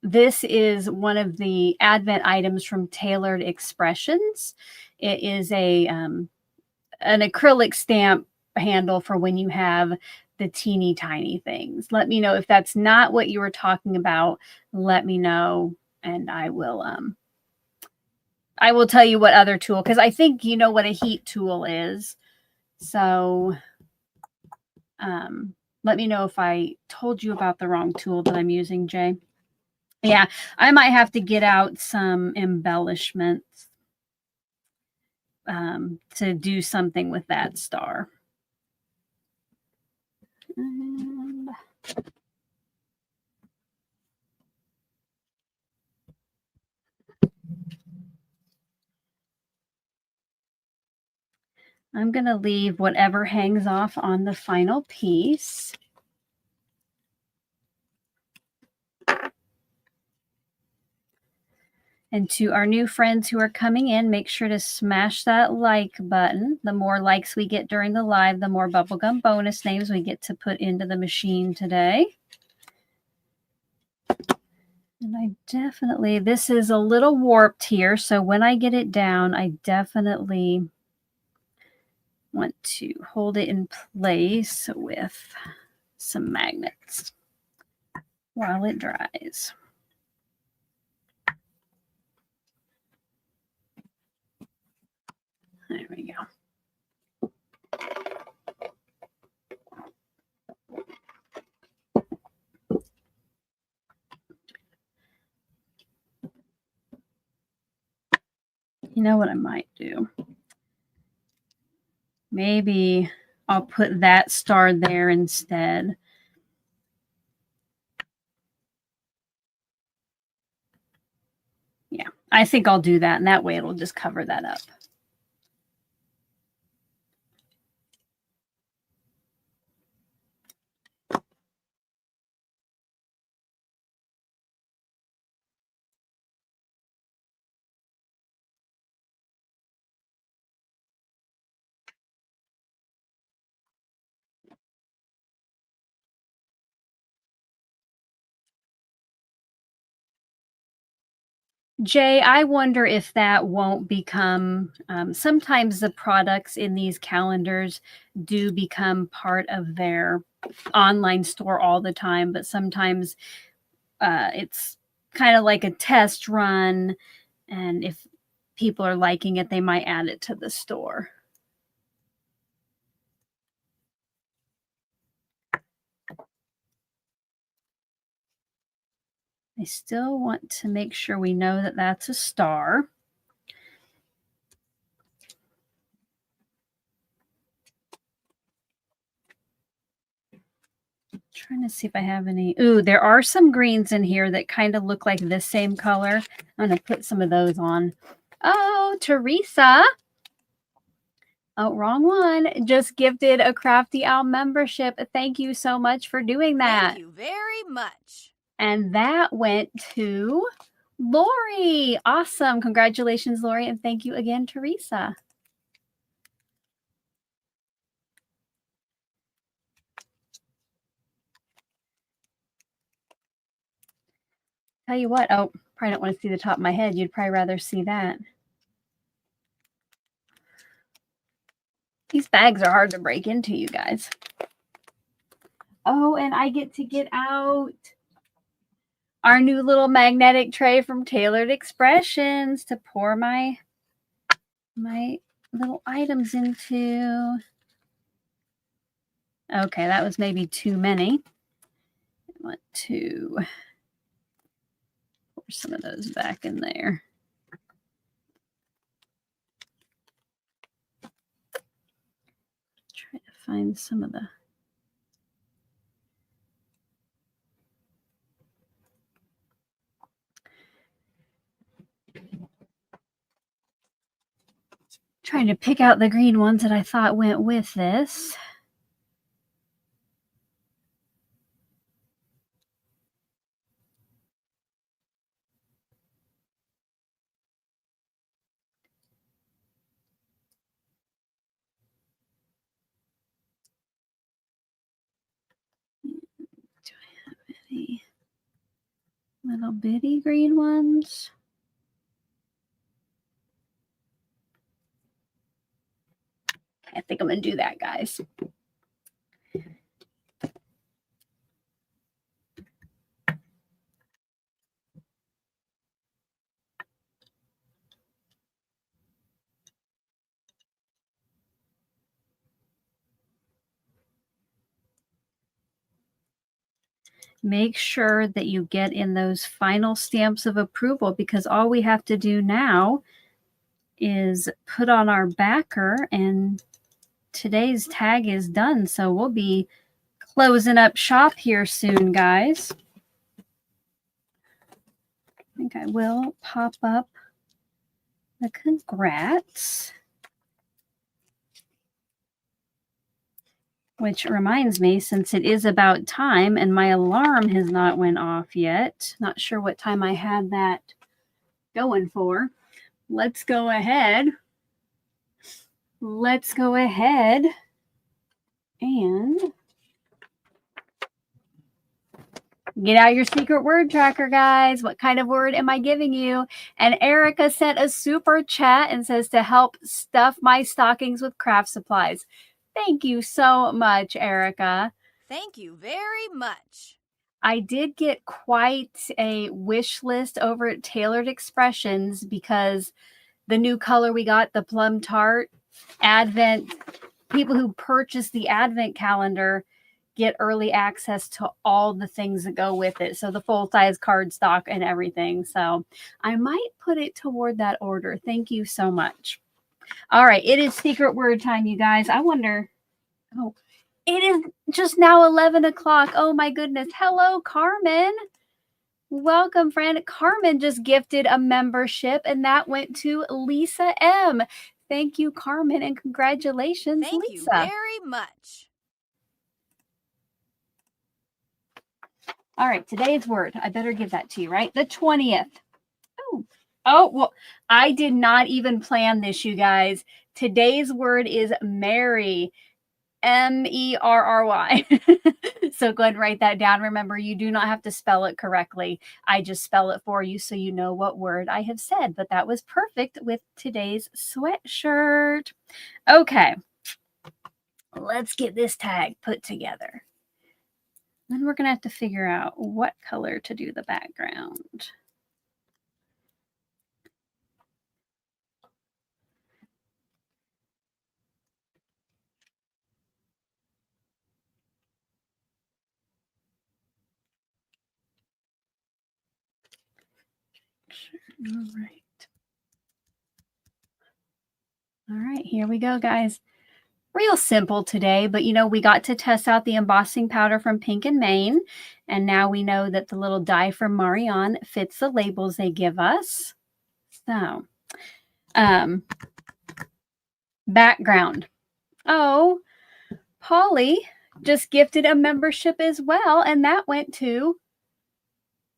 This is one of the Advent items from Tailored Expressions. It is an acrylic stamp handle for when you have the teeny tiny things. Let me know if that's not what you were talking about. Let me know, and I will tell you what other tool, because I think you know what a heat tool is. So let me know if I told you about the wrong tool that I'm using, Jay. Yeah, I might have to get out some embellishments to do something with that star. And I'm going to leave whatever hangs off on the final piece. And to our new friends who are coming in, make sure to smash that like button. The more likes we get during the live, the more bubblegum bonus names we get to put into the machine today. And I definitely, this is a little warped here, so when I get it down, I definitely want to hold it in place with some magnets while it dries. There we go. You know what I might do? Maybe I'll put that star there instead. Yeah, I think I'll do that, and that way it'll just cover that up. Jay, I wonder if that won't become, sometimes the products in these calendars do become part of their online store all the time, but sometimes it's kind of like a test run, and if people are liking it, they might add it to the store. I still want to make sure we know that that's a star. Trying to see if I have any. Ooh, there are some greens in here that kind of look like this same color. I'm going to put some of those on. Oh, Teresa. Oh, wrong one. Just gifted a Crafty Al membership. Thank you so much for doing that. Thank you very much. And that went to Lori. Awesome. Congratulations, Lori. And thank you again, Teresa. Tell you what. Oh, probably don't want to see the top of my head. You'd probably rather see that. These bags are hard to break into, you guys. Oh, and I get to get out our new little magnetic tray from Tailored Expressions to pour my little items into. Okay, that was maybe too many. I want to pour some of those back in there. Try to find some of the. Trying to pick out the green ones that I thought went with this. Do I have any? Little bitty green ones. I think I'm going to do that, guys. Make sure that you get in those final stamps of approval, because all we have to do now is put on our backer and today's tag is done. So we'll be closing up shop here soon, guys. I think I will pop up the congrats. Which reminds me, since it is about time and my alarm has not went off yet, not sure what time I had that going for. Let's go ahead. Let's go ahead and get out your secret word tracker, guys. What kind of word am I giving you? And Erica sent a super chat and says to help stuff my stockings with craft supplies. Thank you so much, Erica. Thank you very much. I did get quite a wish list over at Tailored Expressions because the new color we got, the Plum Tart Advent, people who purchase the Advent calendar get early access to all the things that go with it. So the full-size cardstock and everything. So I might put it toward that order. Thank you so much. All right, it is secret word time, you guys. I wonder, oh, it is just now 11 o'clock. Oh my goodness. Hello, Carmen. Welcome, friend. Carmen just gifted a membership, and that went to Lisa M. Thank you, Carmen, and congratulations, Thank Lisa. you very much. All right, today's word. I better give that to you, right? The 20th. Oh, well, I did not even plan this, you guys. Today's word is Merry. Merry. So go ahead and write that down. Remember, you do not have to spell it correctly. I just spell it for you so you know what word I have said. But that was perfect with today's sweatshirt. Okay, let's get this tag put together. Then we're going to have to figure out what color to do the background. All right. All right, here we go, guys. Real simple today, but we got to test out the embossing powder from Pink and Maine, and now we know that the little die from Marion fits the labels they give us. So, background. Oh, Polly just gifted a membership as well, and that went to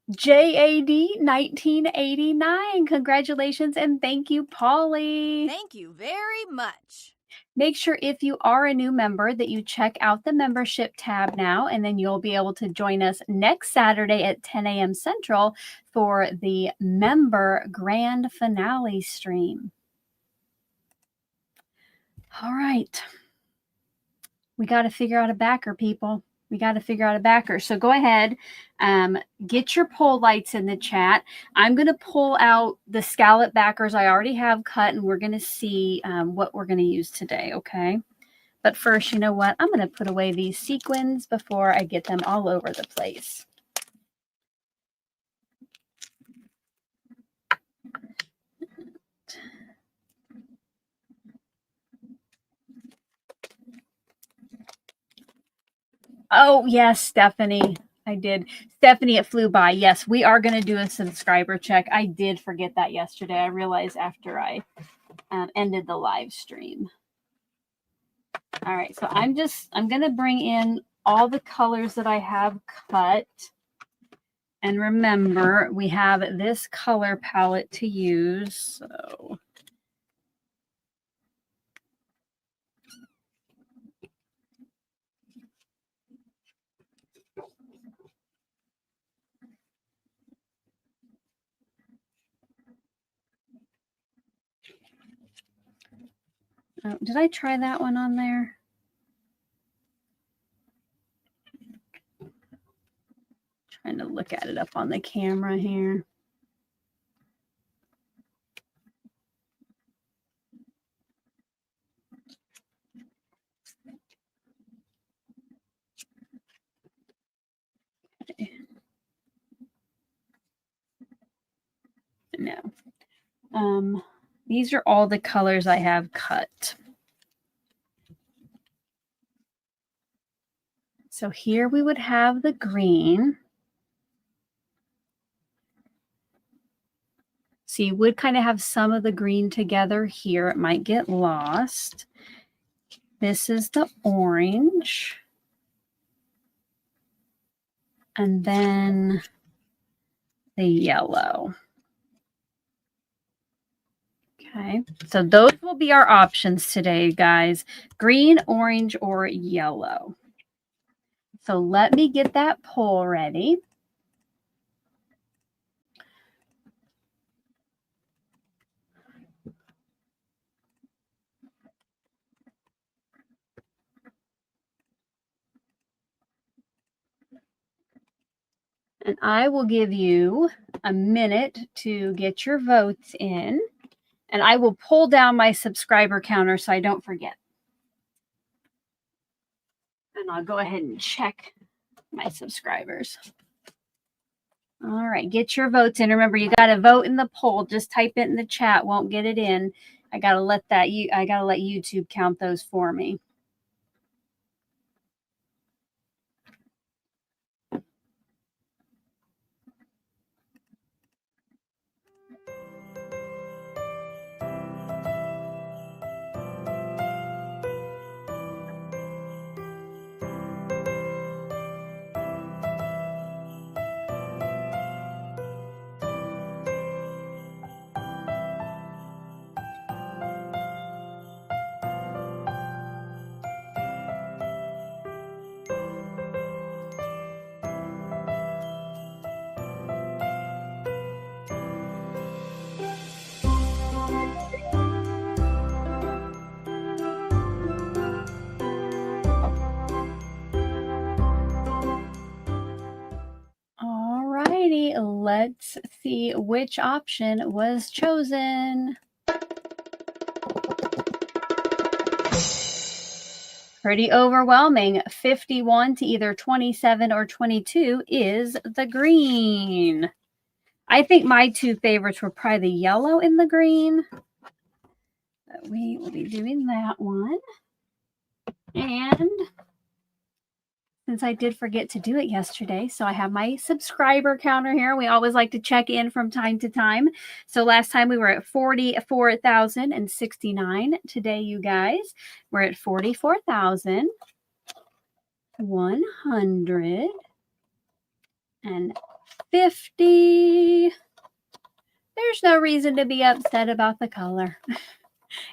JAD 1989. Congratulations and thank you, Polly. Thank you very much. Make sure if you are a new member that you check out the membership tab now, and then you'll be able to join us next Saturday at 10 a.m. Central for the member grand finale stream. All right. We got to figure out a backer, people. We got to figure out a backer. So go ahead, get your poll lights in the chat. I'm going to pull out the scallop backers I already have cut, and we're going to see what we're going to use today, okay? But first, you know what? I'm going to put away these sequins before I get them all over the place. Oh, yes, Stephanie. I did. Stephanie, it flew by. Yes, we are going to do a subscriber check. I did forget that yesterday. I realized after I ended the live stream. All right, so I'm going to bring in all the colors that I have cut. And remember, we have this color palette to use. So Oh, did I try that one on there? Trying to look at it up on the camera here. Okay. No. These are all the colors I have cut. So here we would have the green. So you would kind of have some of the green together here. It might get lost. This is the orange. And then the yellow. Okay, so those will be our options today, guys. Green, orange, or yellow. So let me get that poll ready. And I will give you a minute to get your votes in. And I will pull down my subscriber counter so I don't forget. And I'll go ahead and check my subscribers. All right, get your votes in. Remember, you got to vote in the poll. Just type it in the chat. Won't get it in. I got to let YouTube count those for me. Let's see which option was chosen. Pretty overwhelming. 51 to either 27 or 22 is the green. I think my two favorites were probably the yellow and the green. But we will be doing that one. And since I did forget to do it yesterday, so I have my subscriber counter here. We always like to check in from time to time. So last time we were at 44,069. Today, you guys, we're at 44,150. There's no reason to be upset about the color.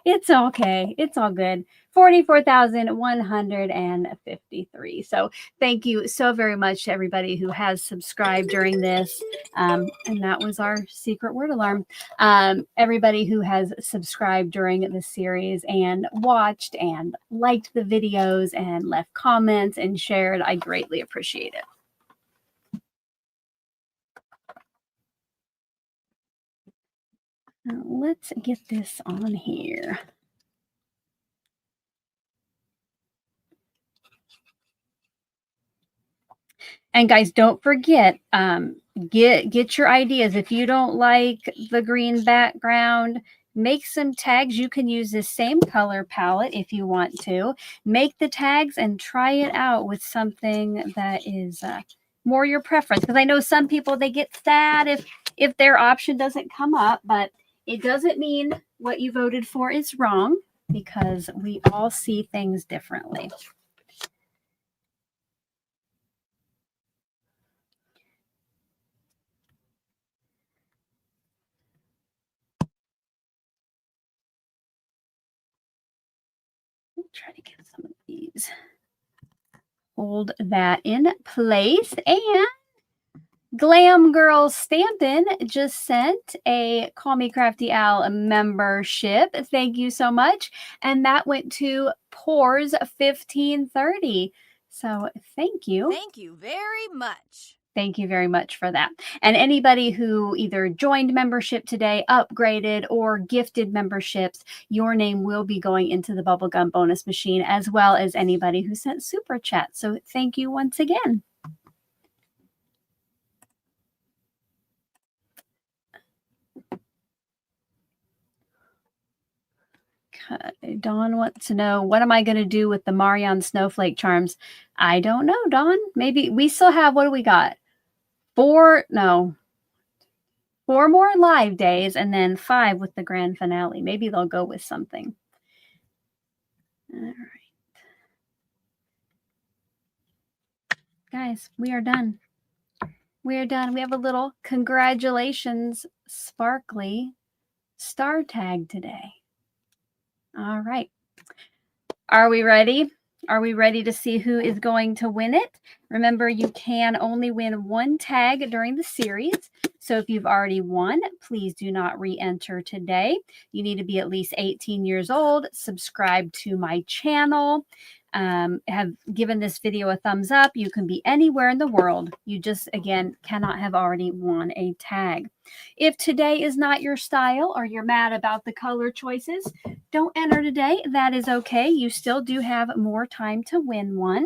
It's okay. It's all good. 44,153. So thank you so very much to everybody who has subscribed during this. And that was our secret word alarm. Everybody who has subscribed during this series and watched and liked the videos and left comments and shared, I greatly appreciate it. Now, let's get this on here. And guys, don't forget, get your ideas. If you don't like the green background, make some tags. You can use this same color palette if you want to. Make the tags and try it out with something that is more your preference. Because I know some people, they get sad if their option doesn't come up, but it doesn't mean what you voted for is wrong, because we all see things differently. Try to get some of these. Hold that in place, and Glam Girl Stampin' just sent a Call Me Crafty Al membership. Thank you so much. And that went to Pores 1530. So thank you. Thank you very much. Thank you very much for that. And anybody who either joined membership today, upgraded, or gifted memberships, your name will be going into the Bubblegum bonus machine, as well as anybody who sent super chat. So thank you once again. Okay, Dawn wants to know, what am I going to do with the Marion Snowflake charms? I don't know, Dawn. Maybe we still have, what do we got? 4 more live days and then 5 with the grand finale. Maybe they'll go with something. All right. Guys, we are done. We are done. We have a little congratulations sparkly star tag today. All right. Are we ready? Are we ready to see who is going to win it? Remember, you can only win one tag during the series. So if you've already won, please do not re-enter today. You need to be at least 18 years old, subscribe to my channel, have given this video a thumbs up. You can be anywhere in the world. You just, again, cannot have already won a tag. If today is not your style or you're mad about the color choices, don't enter today. That is okay. You still do have more time to win one.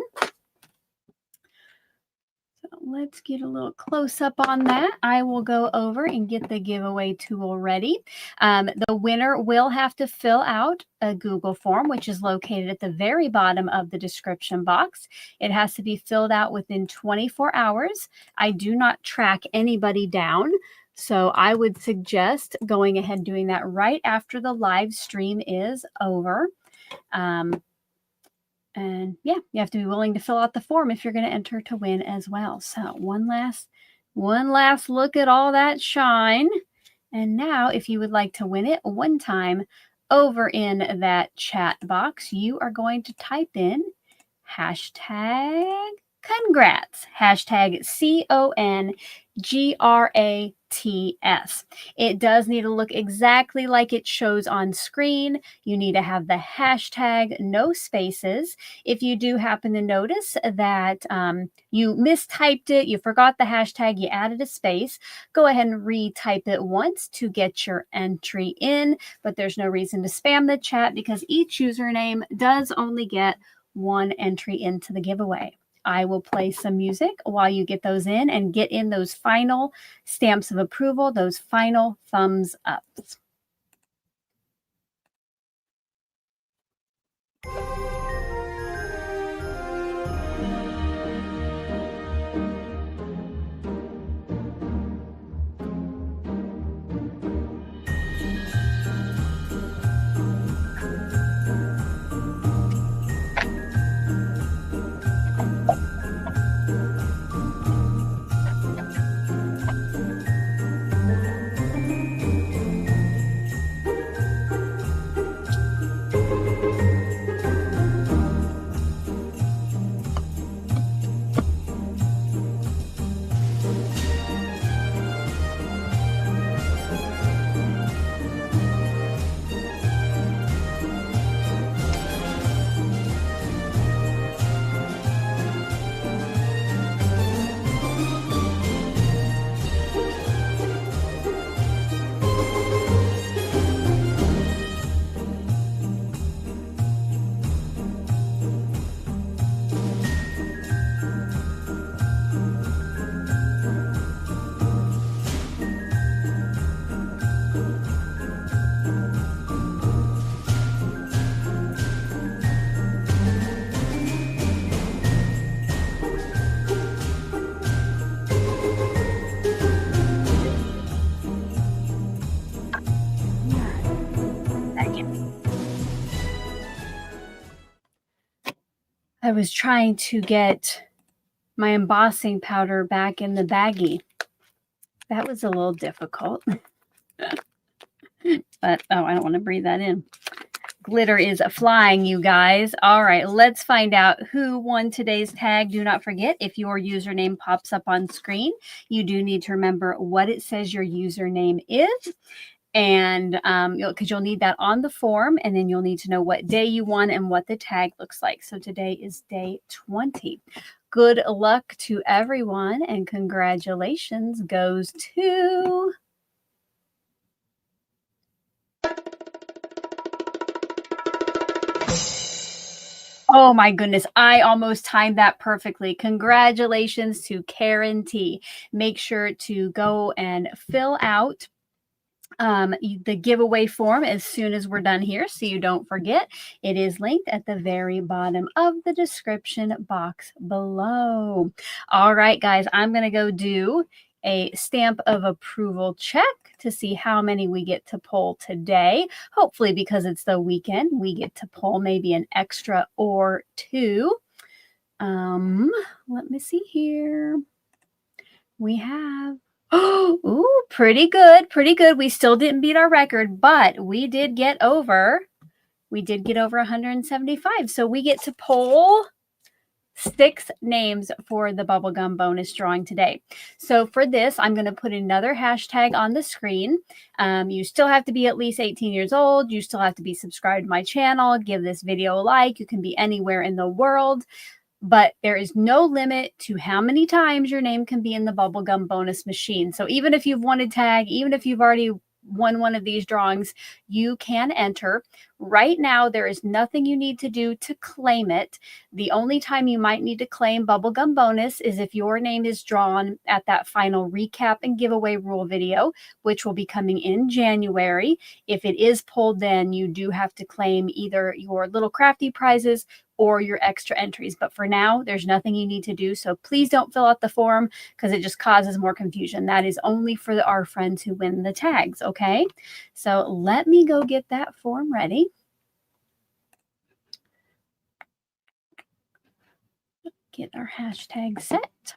So let's get a little close up on that. I will go over and get the giveaway tool ready. The winner will have to fill out a Google form, which is located at the very bottom of the description box. It has to be filled out within 24 hours. I do not track anybody down, so I would suggest going ahead and doing that right after the live stream is over. And yeah, you have to be willing to fill out the form if you're going to enter to win as well. So one last look at all that shine. And now if you would like to win it one time, over in that chat box, you are going to type in hashtag congrats, hashtag CONGRATS. It does need to look exactly like it shows on screen. You need to have the hashtag, no spaces. If you do happen to notice that you mistyped it, you forgot the hashtag, you added a space, go ahead and retype it once to get your entry in. But there's no reason to spam the chat because each username does only get one entry into the giveaway. I will play some music while you get those in and get in those final stamps of approval, those final thumbs ups. I was trying to get my embossing powder back in the baggie. That was a little difficult. But, oh, I don't want to breathe that in. Glitter is flying, you guys. All right, let's find out who won today's tag. Do not forget, if your username pops up on screen, you do need to remember what it says your username is. And because you'll need that on the form, and then you'll need to know what day you won and what the tag looks like. So today is day 20. Good luck to everyone, and congratulations goes to... Oh my goodness, I almost timed that perfectly. Congratulations to Karen T. Make sure to go and fill out the giveaway form as soon as we're done here, so you don't forget. It is linked at the very bottom of the description box below. All right, guys, I'm going to go do a stamp of approval check to see how many we get to pull today. Hopefully, because it's the weekend, we get to pull maybe an extra or two. Let me see here. We have... Oh, pretty good. Pretty good. We still didn't beat our record, but we did get over 175. So we get to pull 6 names for the bubblegum bonus drawing today. So for this, I'm going to put another hashtag on the screen. You still have to be at least 18 years old. You still have to be subscribed to my channel. Give this video a like. You can be anywhere in the world. But there is no limit to how many times your name can be in the bubblegum bonus machine. So even if you've won a tag, even if you've already won one of these drawings, you can enter. Right now, there is nothing you need to do to claim it. The only time you might need to claim bubblegum bonus is if your name is drawn at that final recap and giveaway rule video, which will be coming in January. If it is pulled, then you do have to claim either your little crafty prizes or your extra entries. But for now, there's nothing you need to do. So please don't fill out the form because it just causes more confusion. That is only for our friends who win the tags, okay? So let me go get that form ready. Get our hashtag set.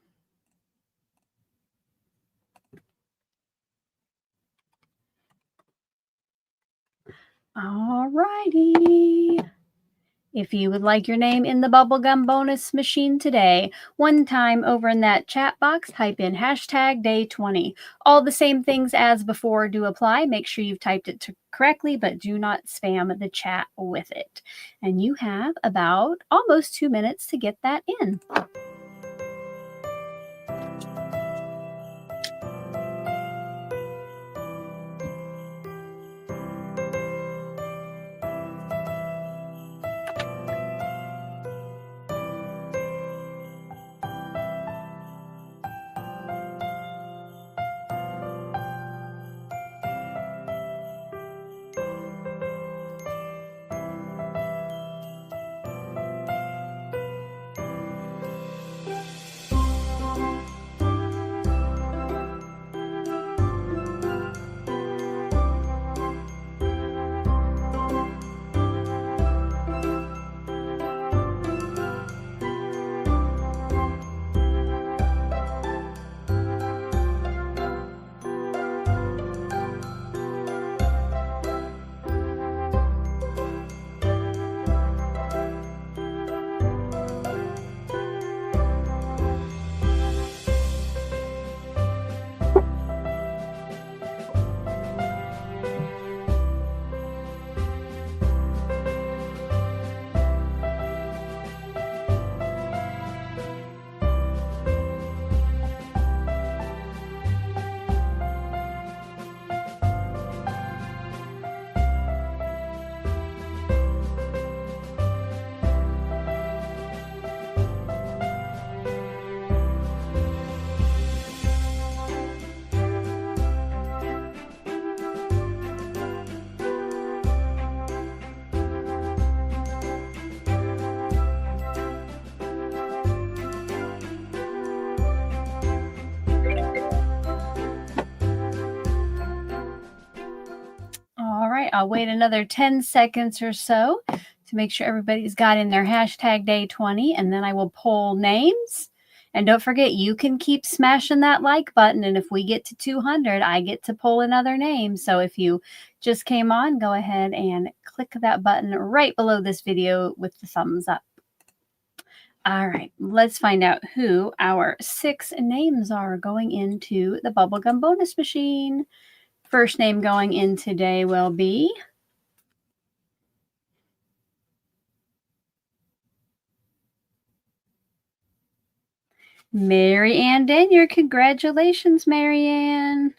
All righty. If you would like your name in the bubblegum bonus machine today, one time over in that chat box, type in hashtag day 20. All the same things as before do apply. Make sure you've typed it correctly, but do not spam the chat with it. And you have about almost 2 minutes to get that in. I'll wait another 10 seconds or so to make sure everybody's got in their hashtag day 20, and then I will pull names. And don't forget, you can keep smashing that like button. And if we get to 200, I get to pull another name. So if you just came on, go ahead and click that button right below this video with the thumbs up. All right, let's find out who our 6 names are going into the bubblegum bonus machine. First name going in today will be Mary Ann Danier. Congratulations, Mary Ann.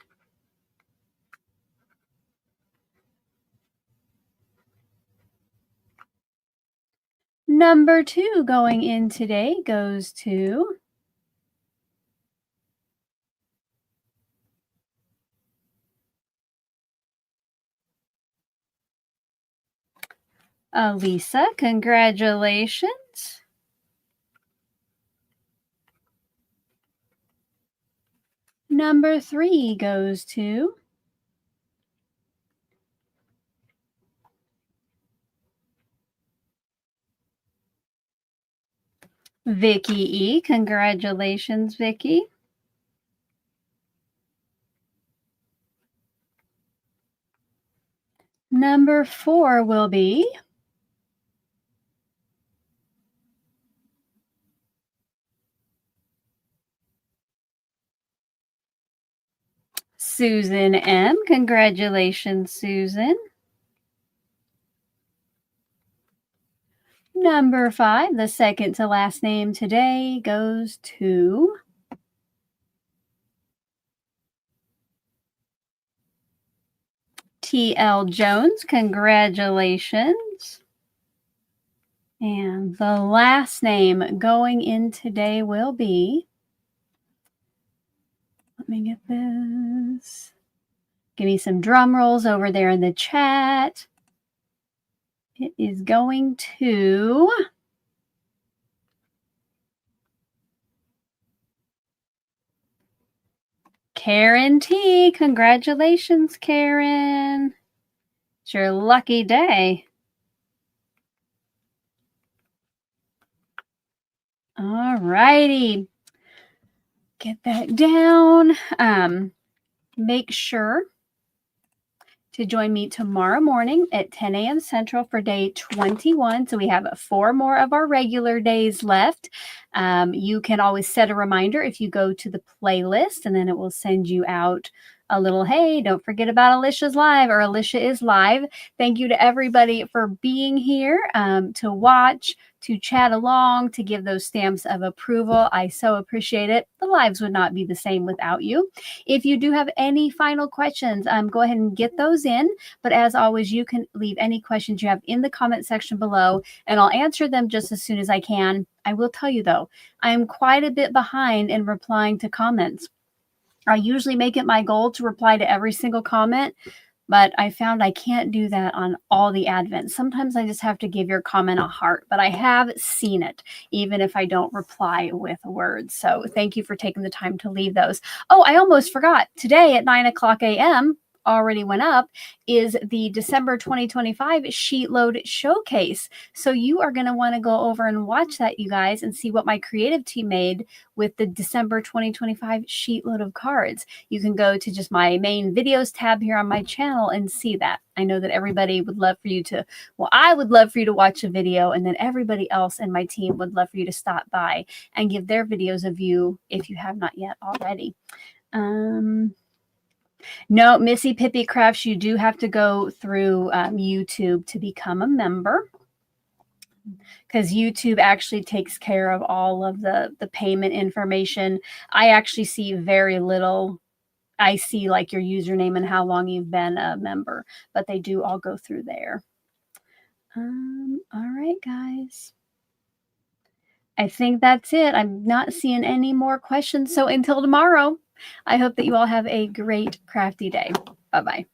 Number 2 going in today goes to Lisa. Congratulations. Number 3 goes to Vicky E. Congratulations, Vicky. Number 4 will be Susan M. Congratulations, Susan. Number 5, the second to last name today, goes to T.L. Jones. Congratulations. And the last name going in today will be, let me get this. Give me some drum rolls over there in the chat. It is going to Karen T. Congratulations, Karen. It's your lucky day. All righty. Get that down. Make sure to join me tomorrow morning at 10 a.m. Central for day 21. So we have 4 more of our regular days left. You can always set a reminder if you go to the playlist, and then it will send you out a little, hey, don't forget about Alicia's live, or Alicia is live. Thank you to everybody for being here to watch, to chat along, to give those stamps of approval. I so appreciate it. The lives would not be the same without you. If you do have any final questions, go ahead and get those in. But as always, you can leave any questions you have in the comment section below, and I'll answer them just as soon as I can. I will tell you, though, I am quite a bit behind in replying to comments. I usually make it my goal to reply to every single comment, but I found I can't do that on all the Advents. Sometimes I just have to give your comment a heart, but I have seen it, even if I don't reply with words. So thank you for taking the time to leave those. Oh, I almost forgot. Today at 9 o'clock a.m., already went up, is the December 2025 Sheet Load Showcase. So you are going to want to go over and watch that, you guys, and see what my creative team made with the December 2025 sheet load of cards. You can go to just my main videos tab here on my channel and see that. I know that everybody would love for you to, well, I would love for you to watch a video, and then everybody else in my team would love for you to stop by and give their videos a view if you have not yet already. No, Missy Pippi Crafts, you do have to go through YouTube to become a member, because YouTube actually takes care of all of the payment information. I actually see very little. I see like your username and how long you've been a member, but they do all go through there. All right, guys. I think that's it. I'm not seeing any more questions. So until tomorrow, I hope that you all have a great crafty day. Bye-bye.